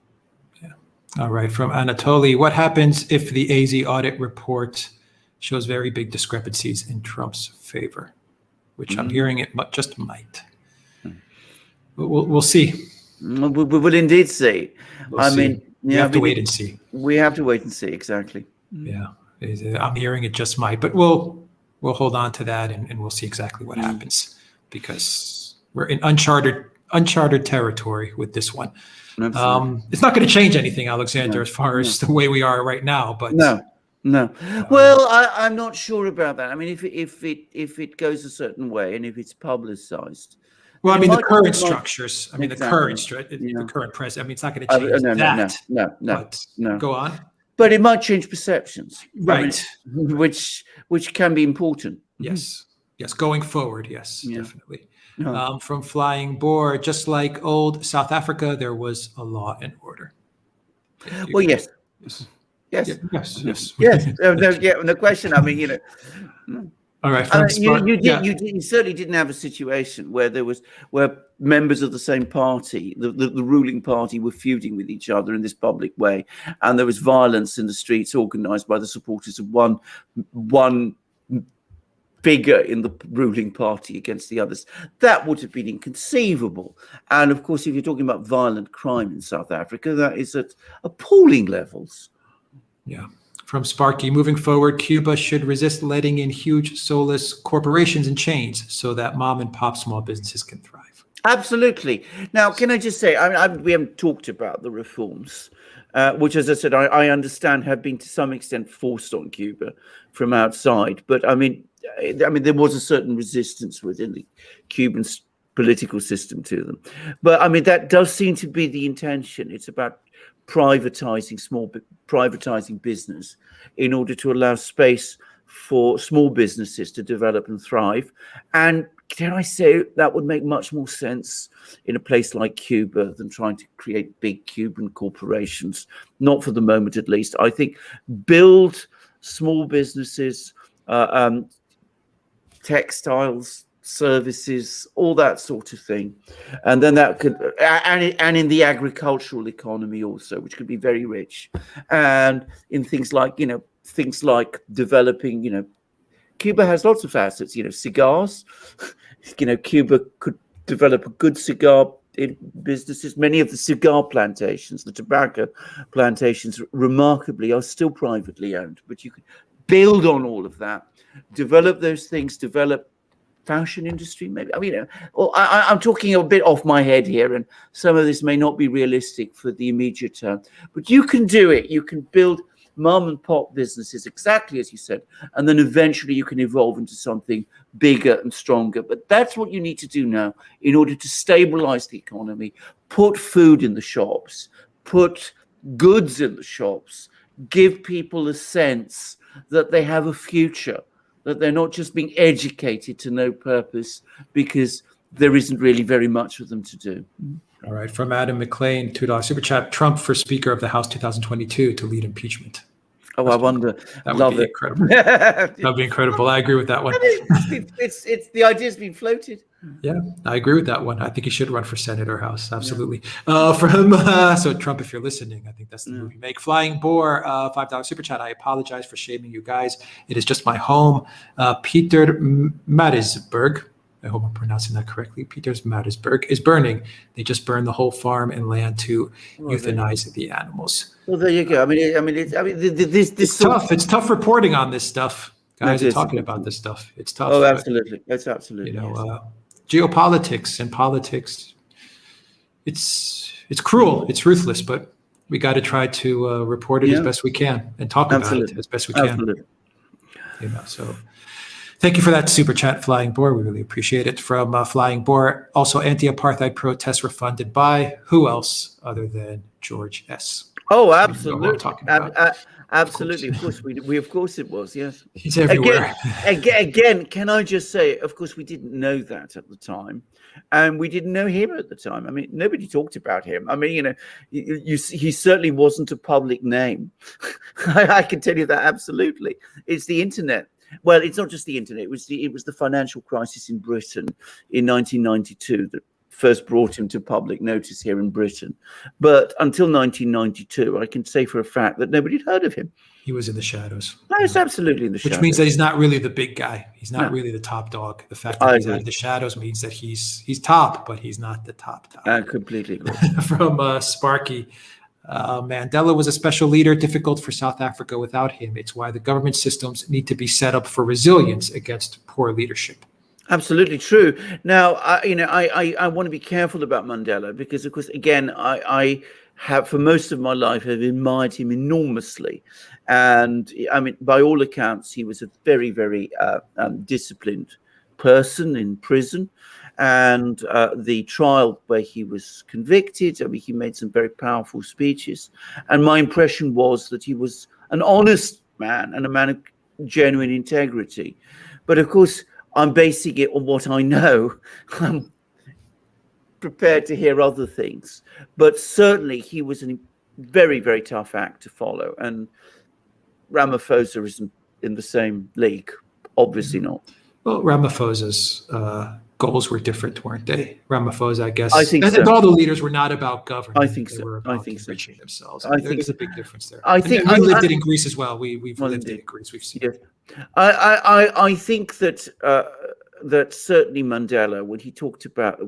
Yeah. All right. From Anatoly, what happens if the AZ audit report shows very big discrepancies in Trump's favor? Which I'm hearing it just might. We'll see. We will indeed see. We have to wait and see. We have to wait and see, exactly. Yeah. I'm hearing it just might, but we'll hold on to that and we'll see exactly what happens, because we're in uncharted territory with this one. It's not going to change anything, Alexander, as far as the way we are right now. But no. Well, I'm not sure about that. I mean, if it goes a certain way and if it's publicized. Well, I mean, the current structures. I mean, the current president. I mean, it's not going to change that. No. Go on. But it might change perceptions, right? I mean, which can be important. Yes. Going forward, yes, definitely. From Flying Boar, just like old South Africa, there was a law and order. Well, yes. No question. I mean, All right. You certainly didn't have a situation where members of the same party, the ruling party, were feuding with each other in this public way, and there was violence in the streets organised by the supporters of one figure in the ruling party against the others. That would have been inconceivable. And of course, if you're talking about violent crime in South Africa, that is at appalling levels. Yeah. From Sparky, moving forward, Cuba should resist letting in huge soulless corporations and chains so that mom and pop small businesses can thrive. Absolutely. Now, can I just say, we haven't talked about the reforms, which, as I said, I understand have been to some extent forced on Cuba from outside. But I mean, there was a certain resistance within the Cuban political system to them. But I mean, that does seem to be the intention. It's about privatizing business in order to allow space for small businesses to develop and thrive. And can I say that would make much more sense in a place like Cuba than trying to create big Cuban corporations, not for the moment at least. I think build small businesses, textiles, services, all that sort of thing, and then that could and in the agricultural economy also, which could be very rich, and in things like developing, Cuba has lots of assets, cigars. Cuba could develop a good cigar in businesses. Many of the cigar plantations, the tobacco plantations, remarkably are still privately owned, but you could build on all of that, develop those things, develop fashion industry, maybe. I mean, I'm talking a bit off my head here, and some of this may not be realistic for the immediate term, but you can do it. You can build mom and pop businesses, exactly as you said, and then eventually you can evolve into something bigger and stronger. But that's what you need to do now in order to stabilize the economy, put food in the shops, put goods in the shops, give people a sense that they have a future, that they're not just being educated to no purpose because there isn't really very much for them to do. All right. From Adam McLean, $2 super chat. Trump for Speaker of the House 2022 to lead impeachment. Oh, I wonder. That would be incredible. That would be incredible. I agree with that one. It's the idea's been floated. Yeah, I agree with that one. I think he should run for Senate or House. Absolutely. Yeah. So Trump, if you're listening, I think that's the move you make. Flying Boar, $5 super chat. I apologize for shaming you guys. It is just my home. Peter Mattisberg, I hope I'm pronouncing that correctly. Peter's Mattisberg is burning. They just burned the whole farm and land to euthanize the animals. Well, there you go. It's tough. It's tough reporting on this stuff. Guys are talking about this stuff. It's tough. Oh, absolutely. It's absolutely. Geopolitics and politics. It's cruel. It's ruthless, but we got to try to report it as best we can and talk about it as best we can. Absolutely. So thank you for that super chat, Flying Boar. We really appreciate it. From Flying Boar, also anti-apartheid protests were funded by who else other than George S. Oh, You know who I'm absolutely. talking about. Absolutely. Of course, we of course it was. Yes. He's everywhere. Again, can I just say, of course, we didn't know that at the time, and we didn't know him at the time. I mean, nobody talked about him. I mean, you know, he certainly wasn't a public name. I can tell you that absolutely. It's the internet. Well, it's not just the internet. It was the financial crisis in Britain in 1992 that first brought him to public notice here in Britain. But until 1992, I can say for a fact that nobody had heard of him. He was in the shadows. No, it's absolutely in the shadows. Which means that he's not really the big guy. He's not No. really the top dog. The fact that he's out of the shadows means that he's top, but he's not the top. I completely agree. From Sparky, Mandela was a special leader, difficult for South Africa without him. It's why the government systems need to be set up for resilience against poor leadership. Absolutely true. Now, I want to be careful about Mandela because, of course, again, I have for most of my life have admired him enormously, and I mean, by all accounts, he was a very, very disciplined person in prison, and the trial where he was convicted, I mean, he made some very powerful speeches, and my impression was that he was an honest man and a man of genuine integrity, but of course, I'm basing it on what I know. I'm prepared to hear other things, but certainly he was a very, very tough act to follow. And Ramaphosa isn't in the same league, obviously not. Well, Ramaphosa's goals were different, weren't they? Ramaphosa, I guess. I think and so. all the leaders were not about government. I think they so. Were about I think so. enriching themselves. I think there's a big difference there. I think we lived it in Greece as well. We've lived indeed. it in Greece. We've seen Yes. it. I think that that certainly Mandela, when he talked about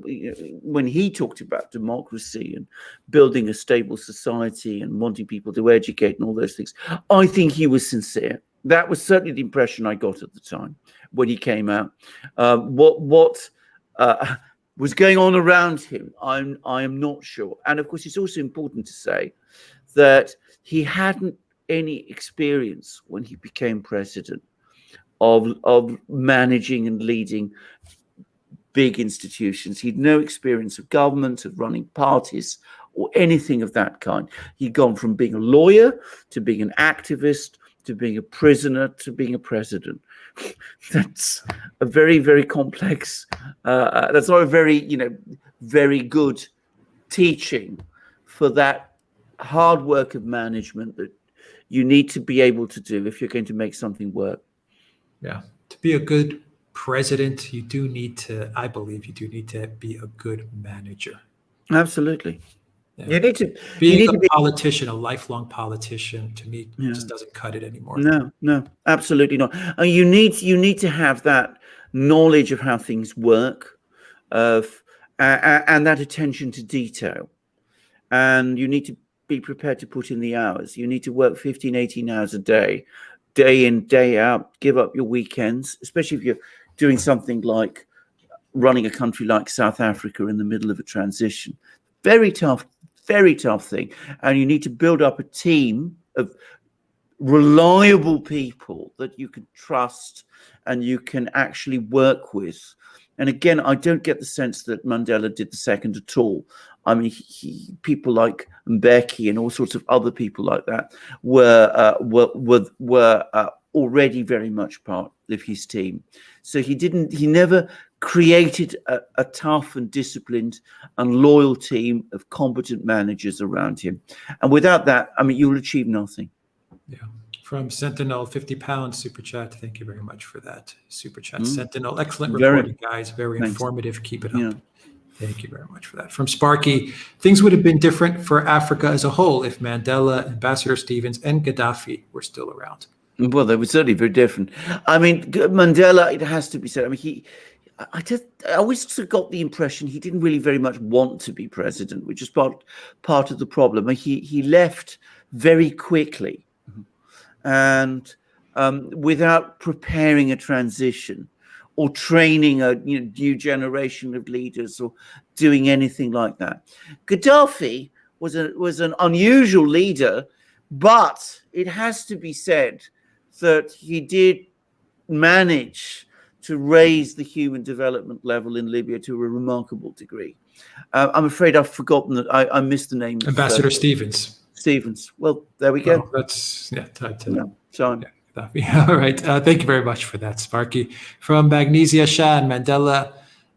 democracy and building a stable society and wanting people to educate and all those things, I think he was sincere. That was certainly the impression I got at the time when he came out. What was going on around him, I am not sure. And of course, it's also important to say that he hadn't any experience when he became president of managing and leading big institutions. He'd no experience of government, of running parties, or anything of that kind. He'd gone from being a lawyer to being an activist to being a prisoner to being a president. That's a very, very complex. That's not a very, very good teaching for that hard work of management that you need to be able to do if you're going to make something work. Yeah. To be a good president, you do need to, I believe you do need to be a good manager. Absolutely. Yeah. You need to be a politician, a lifelong politician, to me, just doesn't cut it anymore. No, absolutely not. You need to have that knowledge of how things work, and that attention to detail. And you need to be prepared to put in the hours. You need to work 15, 18 hours a day in, day out, give up your weekends, especially if you're doing something like running a country like South Africa in the middle of a transition. Very tough thing. And you need to build up a team of reliable people that you can trust and you can actually work with. And again, I don't get the sense that Mandela did the second at all. I mean, people like Mbeki and all sorts of other people like that were already very much part of his team. So he never created a tough and disciplined and loyal team of competent managers around him. And without that, I mean, you'll achieve nothing. Yeah. From Sentinel, 50 pounds super chat. Thank you very much for that super chat. Sentinel, excellent reporting, guys. Very informative. Keep it up. Yeah. Thank you very much for that. From Sparky, things would have been different for Africa as a whole if Mandela, Ambassador Stevens, and Gaddafi were still around. Well, they were certainly very different. I mean, Mandela, it has to be said. I mean, I always got the impression he didn't really very much want to be president, which is part of the problem. I mean, he left very quickly, and without preparing a transition or training a new generation of leaders or doing anything like that. Gaddafi was an unusual leader, but it has to be said that he did manage to raise the human development level in Libya to a remarkable degree. I'm afraid I've forgotten that I missed the name. Ambassador Stevens. Stevens. Well, there we go. Well, that's tied to. Yeah, so Yeah, all right. Thank you very much for that, Sparky. From Magnesia Shan, Mandela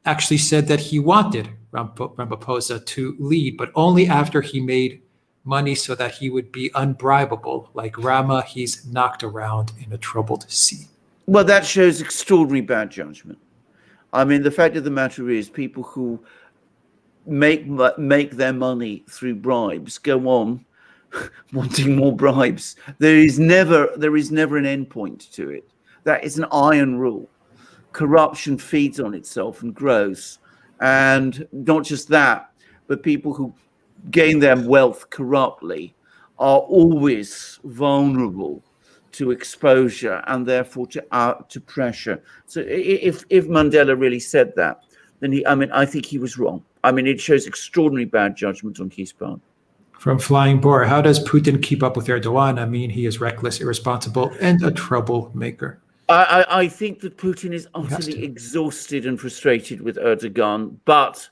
actually said that he wanted Ramaphosa to lead, but only after he made money so that he would be unbribable. Like Rama, he's knocked around in a troubled sea. Well, that shows extraordinary bad judgment. I mean, the fact of the matter is, people who make their money through bribes go on wanting more bribes. There is never an end point to it. That is an iron rule. Corruption feeds on itself and grows. And not just that, but people who gain their wealth corruptly are always vulnerable to exposure and therefore to pressure. So if Mandela really said that, then I think he was wrong. I mean, it shows extraordinary bad judgment on his part. From Flying Boar, how does Putin keep up with Erdogan? I mean, he is reckless, irresponsible, and a troublemaker. I think that Putin is utterly exhausted and frustrated with Erdogan, but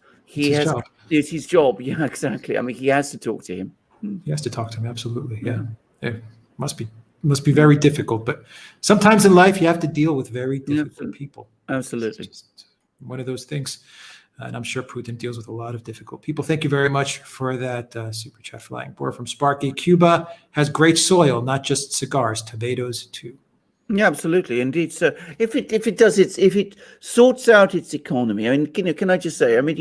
it's his job. Yeah, exactly. I mean, he has to talk to him. He has to talk to him, absolutely. Yeah. It must be very difficult, but sometimes in life you have to deal with very difficult people. Absolutely. It's just one of those things. And I'm sure Putin deals with a lot of difficult people. Thank you very much for that super chat, Flying Boar. From Sparky, Cuba has great soil, not just cigars, tomatoes too. Yeah, absolutely, indeed. So if it sorts out its economy, I mean, can I just say, I mean,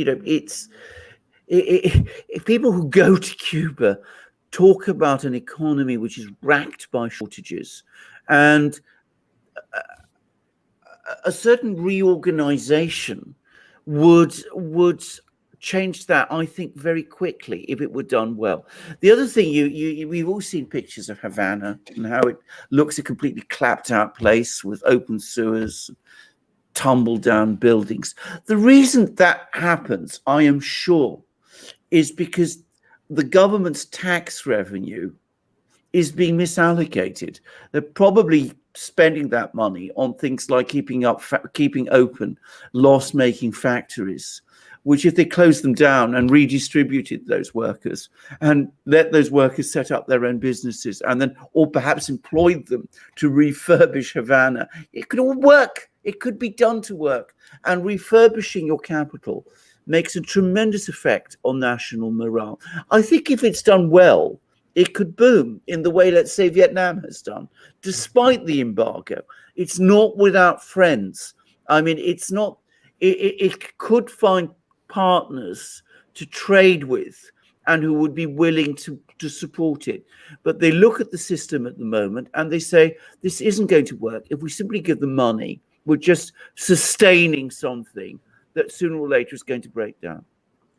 if people who go to Cuba talk about an economy which is racked by shortages and a certain reorganization would change that, I think, very quickly if it were done well. The other thing, we've all seen pictures of Havana and how it looks a completely clapped out place with open sewers, tumble down buildings. The reason that happens, I am sure, is because the government's tax revenue is being misallocated. They're probably spending that money on things like keeping open loss-making factories, which if they closed them down and redistributed those workers and let those workers set up their own businesses and then, or perhaps employed them to refurbish Havana, it could all work. It could be done to work. And refurbishing your capital makes a tremendous effect on national morale. I think if it's done well, it could boom in the way, let's say, Vietnam has done, despite the embargo. It's not without friends. I mean, it's not, it could find partners to trade with and who would be willing to support it. But they look at the system at the moment and they say, this isn't going to work. If we simply give them money, we're just sustaining something that sooner or later is going to break down.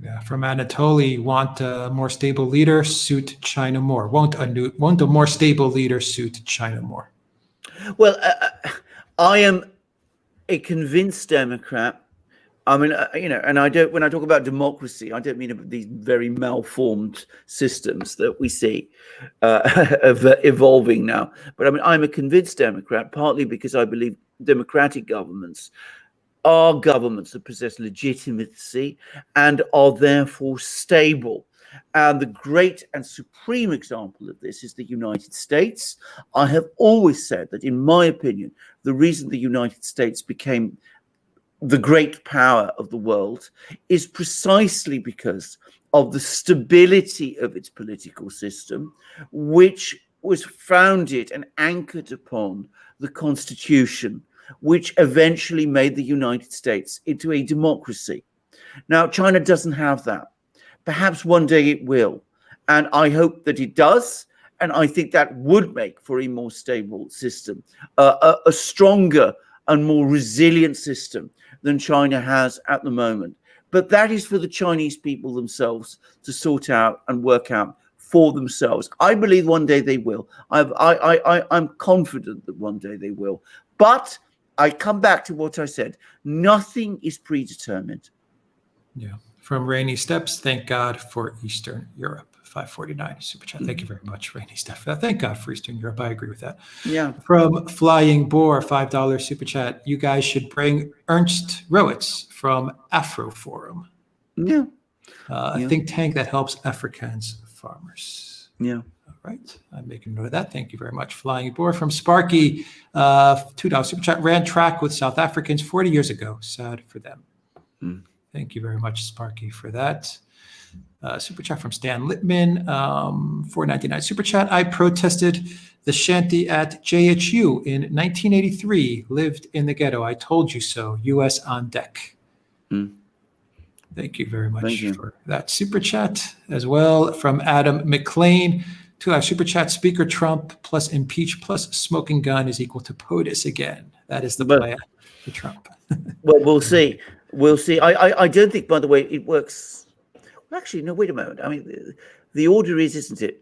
Yeah, from Anatoly, want a more stable leader, suit China more. Want a more stable leader, suit China more. Well, I am a convinced Democrat. I mean, and when I talk about democracy, I don't mean these very malformed systems that we see evolving now. But I mean, I'm a convinced Democrat, partly because I believe democratic governments are governments that possess legitimacy and are therefore stable. And the great and supreme example of this is the United States. I have always said that, in my opinion, the reason the United States became the great power of the world is precisely because of the stability of its political system, which was founded and anchored upon the Constitution, which eventually made the United States into a democracy. Now, China doesn't have that. Perhaps one day it will. And I hope that it does. And I think that would make for a more stable system, a stronger and more resilient system than China has at the moment. But that is for the Chinese people themselves to sort out and work out for themselves. I believe one day they will. I'm confident that one day they will. But I come back to what I said. Nothing is predetermined. Yeah. From Rainy Steps, thank God for Eastern Europe. 549 super chat. Thank you very much, Rainy Steps. Thank God for Eastern Europe. I agree with that. Yeah. From Flying Boar, $5 super chat. You guys should bring Ernst Rowitz from Afroforum. Yeah. A think tank that helps Afrikaans farmers. Yeah. right. I'm making note of that. Thank you very much. Flying Boar from Sparky. $2 super chat. Ran track with South Africans 40 years ago. Sad for them. Thank you very much, Sparky, for that. Super chat from Stan Littman. $4.99 super chat. I protested the shanty at JHU in 1983. Lived in the ghetto. I told you so. U.S. on deck. Thank you very much for that super chat as well from Adam McLean. $2 super chat. Speaker Trump plus impeach plus smoking gun is equal to POTUS again. That is the plan for Trump. Well, we'll see. We'll see. I don't think, by the way, it works. Well, actually, no, wait a moment. I mean, the order is, isn't it?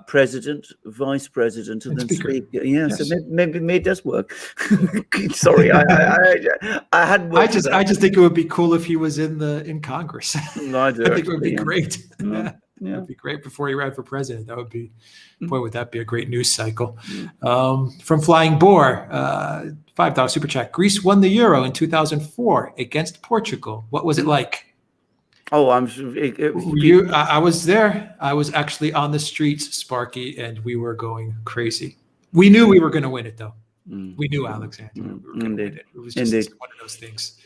President, vice president, and then speaker. Yeah, yes. So maybe it does work. Sorry, I hadn't. I just think it would be cool if he was in Congress. I think it would be great. Yeah. It would be great before he ran for president. That would be, boy, would that be a great news cycle. From Flying Boar, $5 super chat. Greece won the Euro in 2004 against Portugal. What was it like? Oh, I'm sure. I was there. I was actually on the streets, Sparky, and we were going crazy. We knew we were going to win it, though. We knew, Alexander, we were going to win it. It was just one of those things.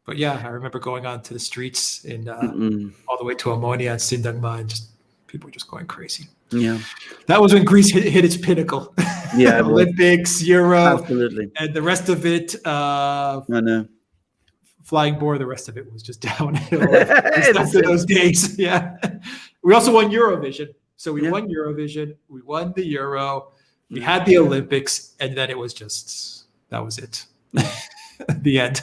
But yeah, I remember going on to the streets in all the way to Ammonia and Sindangma, and just people were just going crazy. Yeah, that was when Greece hit its pinnacle. Yeah, Olympics, Euro, absolutely, and the rest of it. I know. Flying Boar, the rest of it was just downhill after those days. Yeah. We also won Eurovision. So we won Eurovision, we won the Euro, we had the Olympics, and then it was just, that was it. The end.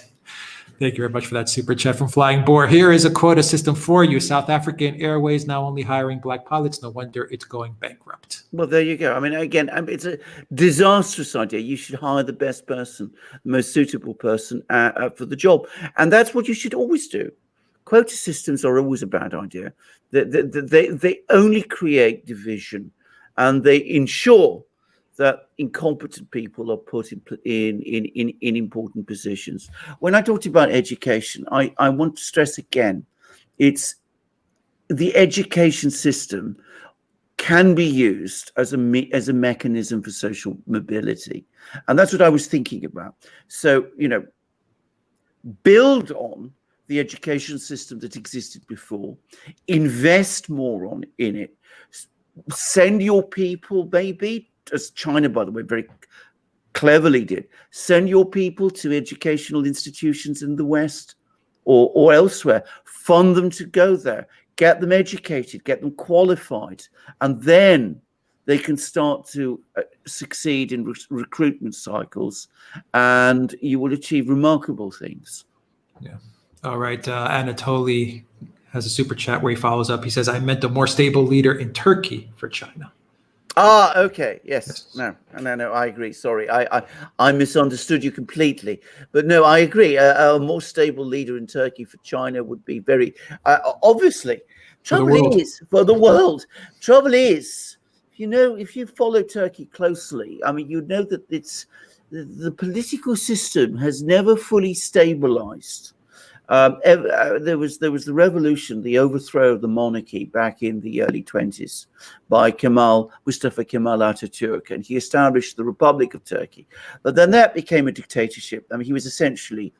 Thank you very much for that super chat from Flying Boar. Here is a quota system for you. South African Airways now only hiring black pilots. No wonder it's going bankrupt. Well, there you go. I mean, again, it's a disastrous idea. You should hire the best person, the most suitable person for the job. And that's what you should always do. Quota systems are always a bad idea. They only create division, and they ensure that incompetent people are put in important positions. When I talked about education, I want to stress again, it's the education system can be used as a mechanism for social mobility. And that's what I was thinking about. So, build on the education system that existed before, invest more in it, send your people, maybe, as China, by the way, very cleverly did, send your people to educational institutions in the West or elsewhere, fund them to go there, get them educated, get them qualified, and then they can start to succeed in recruitment cycles, and you will achieve remarkable things. Yeah. All right. Anatoly has a super chat where he follows up. He says, I meant a more stable leader in Turkey for China. Ah, okay. Yes. No, I agree. Sorry. I misunderstood you completely. But no, I agree. A more stable leader in Turkey for China would be very, obviously. Trouble is, for the world, trouble is, if you follow Turkey closely, I mean, you know that it's the political system has never fully stabilized. There was the revolution, the overthrow of the monarchy back in the early 20s by Mustafa Kemal Atatürk, and he established the Republic of Turkey. But then that became a dictatorship. I mean, he was essentially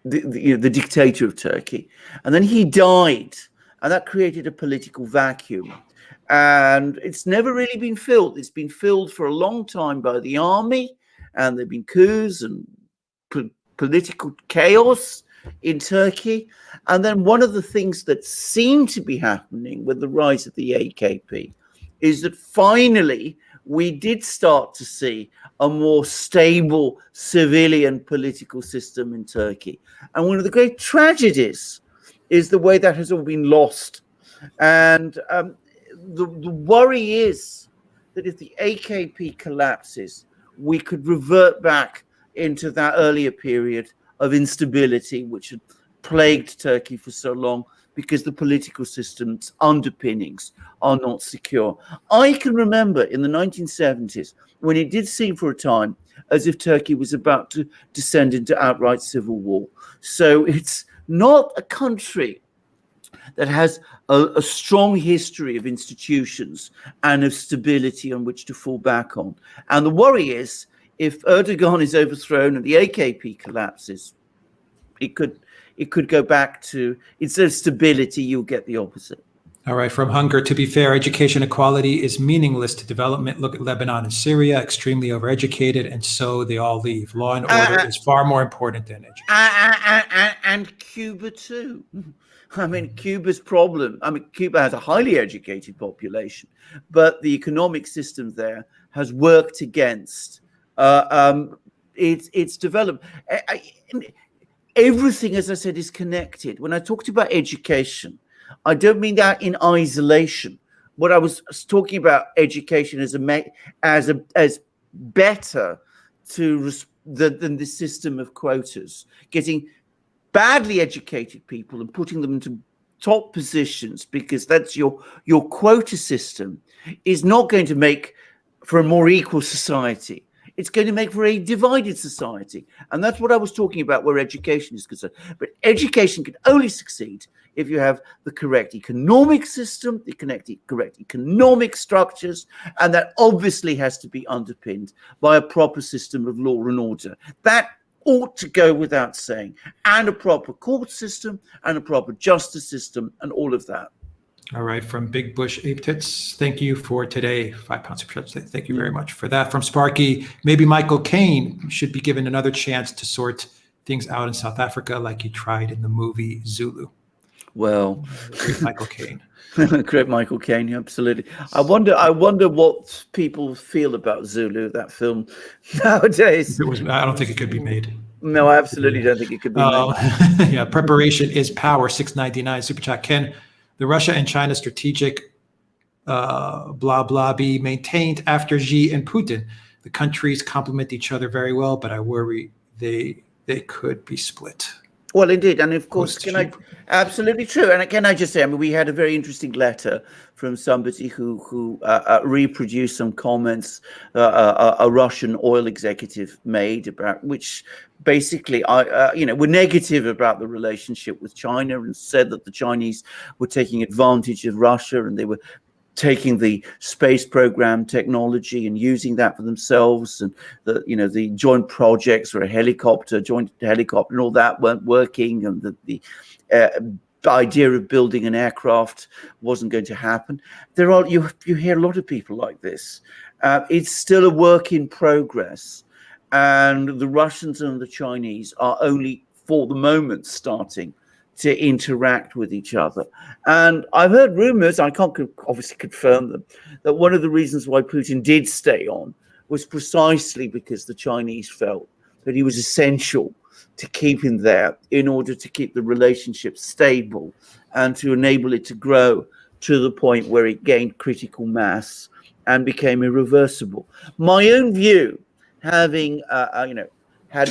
the dictator of Turkey, and then he died, and that created a political vacuum. And it's never really been filled. It's been filled for a long time by the army, and there've been coups and political chaos in Turkey. And then one of the things that seemed to be happening with the rise of the AKP is that finally we did start to see a more stable civilian political system in Turkey. And one of the great tragedies is the way that has all been lost. And the worry is that if the AKP collapses, we could revert back into that earlier period of instability which had plagued Turkey for so long, because the political system's underpinnings are not secure. I can remember in the 1970s when it did seem for a time as if Turkey was about to descend into outright civil war. So it's not a country that has a strong history of institutions and of stability on which to fall back on. And the worry is, if Erdogan is overthrown and the AKP collapses, it could go back to, instead of stability, you'll get the opposite. All right, from Hunger, to be fair, education equality is meaningless to development. Look at Lebanon and Syria, extremely overeducated, and so they all leave. Law and order is far more important than education. And Cuba too. I mean, Cuba's problem, Cuba has a highly educated population, but the economic system there has worked against its development. Everything, as I said, is connected. When I talked about education, I don't mean that in isolation. What I was talking about education as better than the system of quotas, getting badly educated people and putting them into top positions, because that's your quota system, is not going to make for a more equal society. It's going to make for a divided society. And that's what I was talking about where education is concerned. But education can only succeed if you have the correct economic system, the correct economic structures, and that obviously has to be underpinned by a proper system of law and order. That ought to go without saying, and a proper court system and a proper justice system and all of that. All right, from Big Bush Ape Tits, thank you for today. £5 per shot. Thank you very much for that. From Sparky, maybe Michael Caine should be given another chance to sort things out in South Africa like he tried in the movie Zulu. Well, great Michael Caine. Great Michael Caine, absolutely. I wonder what people feel about Zulu, that film, nowadays. I don't think it could be made. No, I absolutely don't think it could be made. Yeah, preparation is power. 699 super chat. Can the Russia and China strategic blah blah be maintained after Xi and Putin? The countries complement each other very well, but I worry they could be split. Well, indeed, and of course, absolutely true. And can I just say, we had a very interesting letter from somebody who reproduced some comments a Russian oil executive made about, which basically, were negative about the relationship with China, and said that the Chinese were taking advantage of Russia and they were taking the space program technology and using that for themselves, and the joint projects for joint helicopter and all that weren't working, and that the idea of building an aircraft wasn't going to happen. You hear a lot of people like this. It's still a work in progress, and the Russians and the Chinese are only for the moment starting to interact with each other. And I've heard rumors, I can't obviously confirm them, that one of the reasons why Putin did stay on was precisely because the Chinese felt that he was essential to keep him there in order to keep the relationship stable and to enable it to grow to the point where it gained critical mass and became irreversible. My own view, having had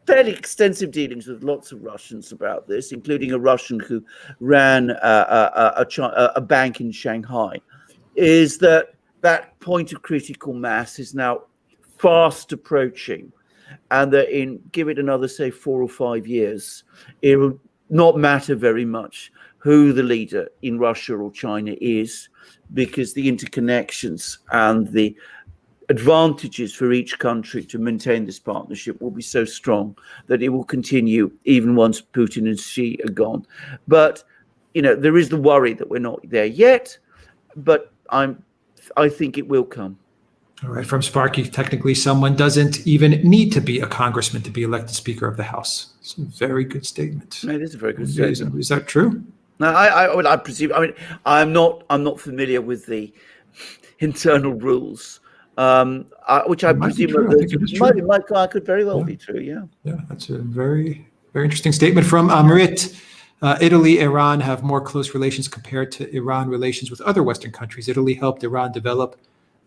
fairly extensive dealings with lots of Russians about this, including a Russian who ran a bank in Shanghai, is that point of critical mass is now fast approaching, and that give it another, say, 4 or 5 years, it will not matter very much who the leader in Russia or China is, because the interconnections and the advantages for each country to maintain this partnership will be so strong that it will continue even once Putin and Xi are gone. But there is the worry that we're not there yet, but I think it will come. All right, from Sparky, technically someone doesn't even need to be a congressman to be elected Speaker of the House. It's a very good statement. It is a very good statement. Is that true? No, I presume. I'm not familiar with the internal rules. Which I presume could very well be true. Yeah, that's a very, very interesting statement from Marit. Italy, Iran have more close relations compared to Iran relations with other Western countries. Italy helped Iran develop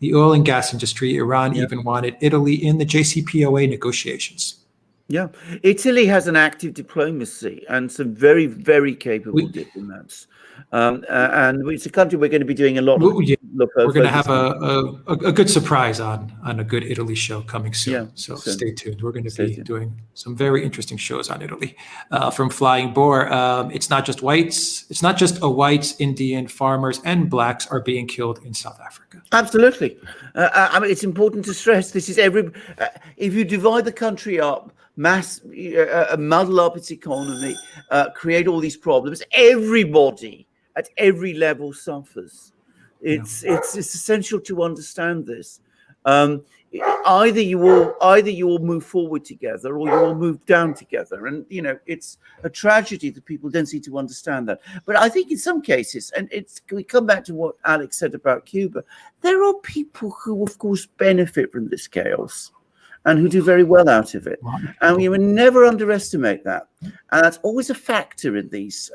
the oil and gas industry. Iran even wanted Italy in the JCPOA negotiations. Yeah, Italy has an active diplomacy and some very, very capable diplomats. And it's a country we're going to be doing a lot of. Yeah, we're going to have a good surprise on a good Italy show coming soon. Yeah, so soon. Stay tuned. We're going to be doing some very interesting shows on Italy. From Flying Boar, it's not just whites. It's not just a whites, Indian, farmers, and blacks are being killed in South Africa. Absolutely. I mean, it's important to stress this is if you divide the country up, muddle up its economy, create all these problems, everybody at every level suffers. It's essential to understand this. Either you all move forward together, or you all move down together, and it's a tragedy that people don't seem to understand that. But I think in some cases, and we come back to what Alex said about Cuba, there are people who, of course, benefit from this chaos and who do very well out of it, and we would never underestimate that. And that's always a factor in these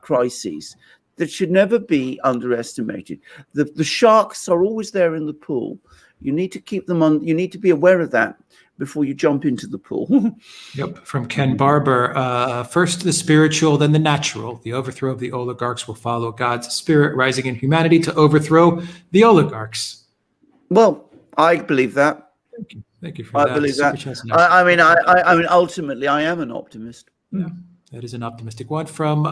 crises that should never be underestimated. The sharks are always there in the pool. You need to keep them on. You need to be aware of that before you jump into the pool. Yep. From Ken Barber, first the spiritual, then the natural. The overthrow of the oligarchs will follow God's spirit rising in humanity to overthrow the oligarchs. Well, I believe that. Thank you. Thank you for that. I believe that. I mean, ultimately, I am an optimist. Yeah, that is an optimistic one. From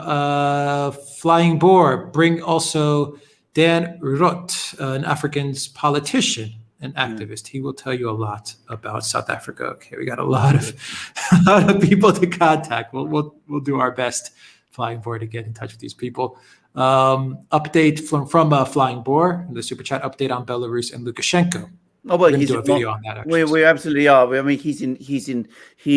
Flying Boar, bring also Dan Rot, an African's politician, an activist. He will tell you a lot about South Africa. Okay, we got a lot of people to contact. We'll do our best, Flying Boar, to get in touch with these people. Update from Flying Boar, the super chat update on Belarus and Lukashenko. Oh well, he's do a video on that. Actually, we absolutely are. I mean, he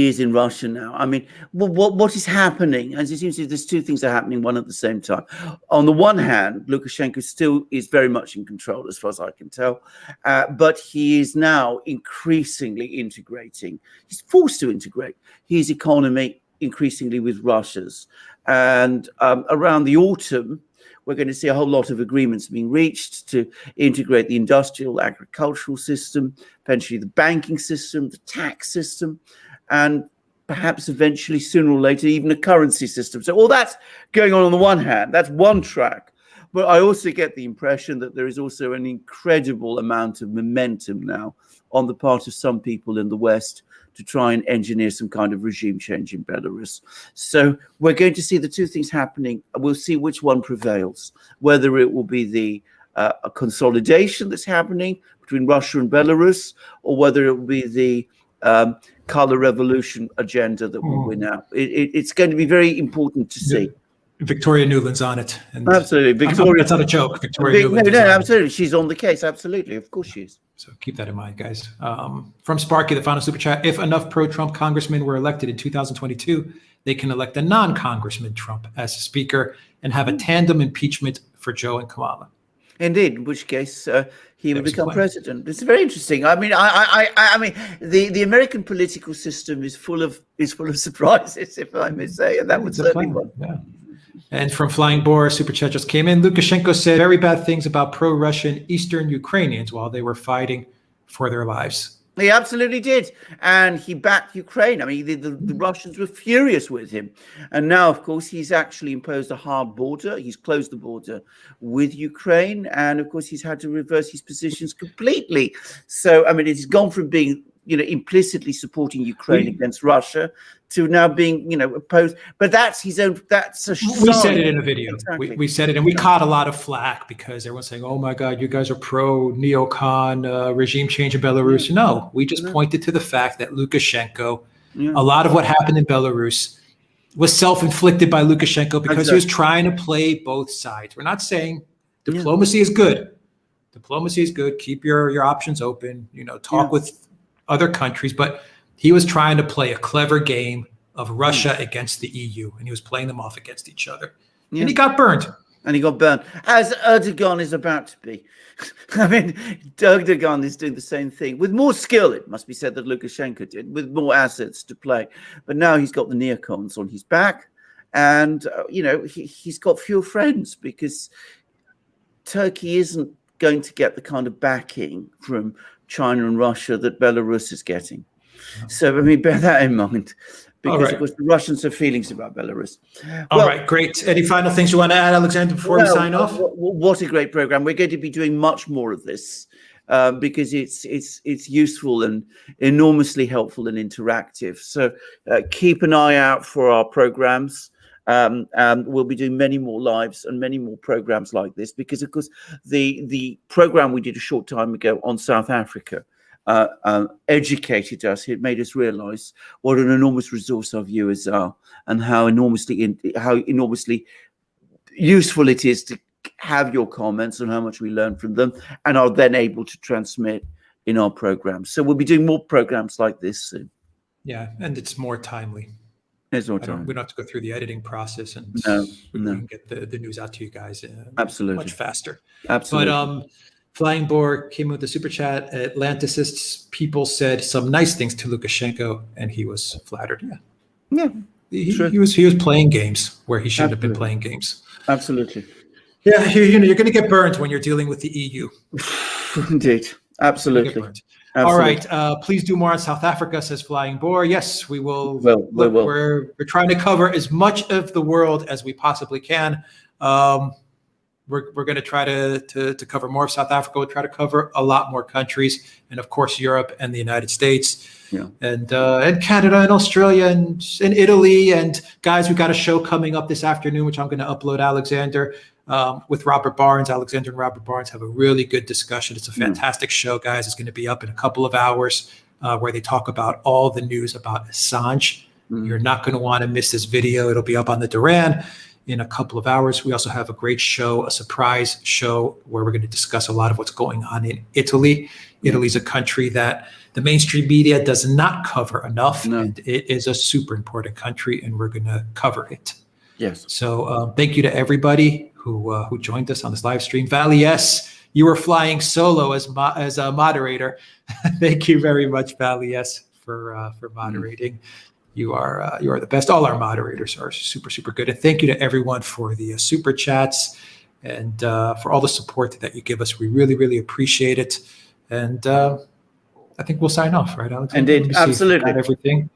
is in Russia now. I mean, what is happening? As it seems, there's two things are happening, one at the same time. On the one hand, Lukashenko still is very much in control, as far as I can tell, but he is now increasingly integrating. He's forced to integrate his economy increasingly with Russia's, and around the autumn, we're going to see a whole lot of agreements being reached to integrate the industrial, agricultural system, eventually the banking system, the tax system, and perhaps eventually, sooner or later, even a currency system. So all that's going on the one hand. That's one track. But I also get the impression that there is also an incredible amount of momentum now on the part of some people in the West to try and engineer some kind of regime change in Belarus. So we're going to see the two things happening. We'll see which one prevails, whether it will be the a consolidation that's happening between Russia and Belarus, or whether it will be the color revolution agenda that will win out. It's going to be very important to see. Victoria Nuland's on it. And absolutely. Victoria, that's not a joke. Victoria Nuland. No, absolutely. She's on the case. Absolutely. Of course she is. So keep that in mind, guys. From Sparky, the final super chat. If enough pro-Trump congressmen were elected in 2022, they can elect a non-congressman Trump as speaker and have a tandem impeachment for Joe and Kamala. Indeed, in which case he would become president. It's very interesting. I mean, I mean, the American political system is full of surprises, if I may say, and that would certainly one. Yeah. And from Flying Boar, super chat just came in. Lukashenko said very bad things about pro-Russian Eastern Ukrainians while they were fighting for their lives. He absolutely did. And he backed Ukraine. I mean, the Russians were furious with him. And now, of course, he's actually imposed a hard border. He's closed the border with Ukraine. And, of course, he's had to reverse his positions completely. So, I mean, it's gone from being, implicitly supporting Ukraine against Russia to now being, opposed. But that's his own, that's a We said it in a video. Exactly. We said it, and we caught a lot of flack because everyone's saying, oh my God, you guys are pro-neocon regime change in Belarus. No, we just pointed to the fact that Lukashenko, a lot of what happened in Belarus was self-inflicted by Lukashenko because he was trying to play both sides. We're not saying diplomacy is good. Diplomacy is good. Keep your options open, talk with other countries, but he was trying to play a clever game of Russia against the EU, and he was playing them off against each other. And he got burned. And he got burned, as Erdogan is about to be. I mean, Erdogan is doing the same thing with more skill, it must be said, that Lukashenko did, with more assets to play. But now he's got the neocons on his back, and he's got fewer friends because Turkey isn't going to get the kind of backing from China and Russia that Belarus is getting. So I mean, bear that in mind, because right. of course the Russians have feelings about Belarus. All right, great. Any final things you want to add, Alexander, before we sign off? What a great program! We're going to be doing much more of this because it's useful and enormously helpful and interactive. So keep an eye out for our programs. We'll be doing many more lives and many more programs like this, because of course the program we did a short time ago on South Africa educated us. It made us realize what an enormous resource our viewers are, and how enormously useful it is to have your comments and how much we learn from them, and are then able to transmit in our programs. So we'll be doing more programs like this soon. Yeah, and it's more timely. There's more time. We don't have to go through the editing process, and we can get the news out to you guys absolutely much faster. Absolutely. But Flying Boar came with a super chat. Atlanticists people said some nice things to Lukashenko, and he was flattered. Yeah. He was playing games where he shouldn't have been playing games. Absolutely. Yeah, you're going to get burned when you're dealing with the EU. Indeed. Absolutely. All right. Please do more on South Africa, says Flying Boar. Yes, we will. We will. We're trying to cover as much of the world as we possibly can. We're going to try to cover more of South Africa. We'll try to cover a lot more countries, and of course Europe and the United States, and Canada and Australia and Italy. And guys, we got a show coming up this afternoon, which I'm going to upload, Alexander, with Robert Barnes. Alexander and Robert Barnes have a really good discussion. It's a fantastic show, guys. It's going to be up in a couple of hours, where they talk about all the news about Assange. You're not going to want to miss this video. It'll be up on the Duran in a couple of hours. We also have a great show, a surprise show, where we're going to discuss a lot of what's going on in Italy. Italy's a country that the mainstream media does not cover enough. And it is a super important country, and we're going to cover it. Yes. So thank you to everybody who joined us on this live stream. Valley S, you were flying solo as a moderator. Thank you very much, Valley S, for moderating. You are the best. All our moderators are super, super good. And thank you to everyone for the super chats and for all the support that you give us. We really, really appreciate it. And I think we'll sign off, right, Alex? Indeed, absolutely. We got everything.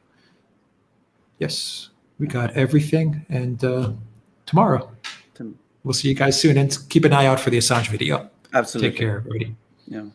Yes, we got everything. And tomorrow, we'll see you guys soon. And keep an eye out for the Assange video. Absolutely. Take care, everybody. Yeah.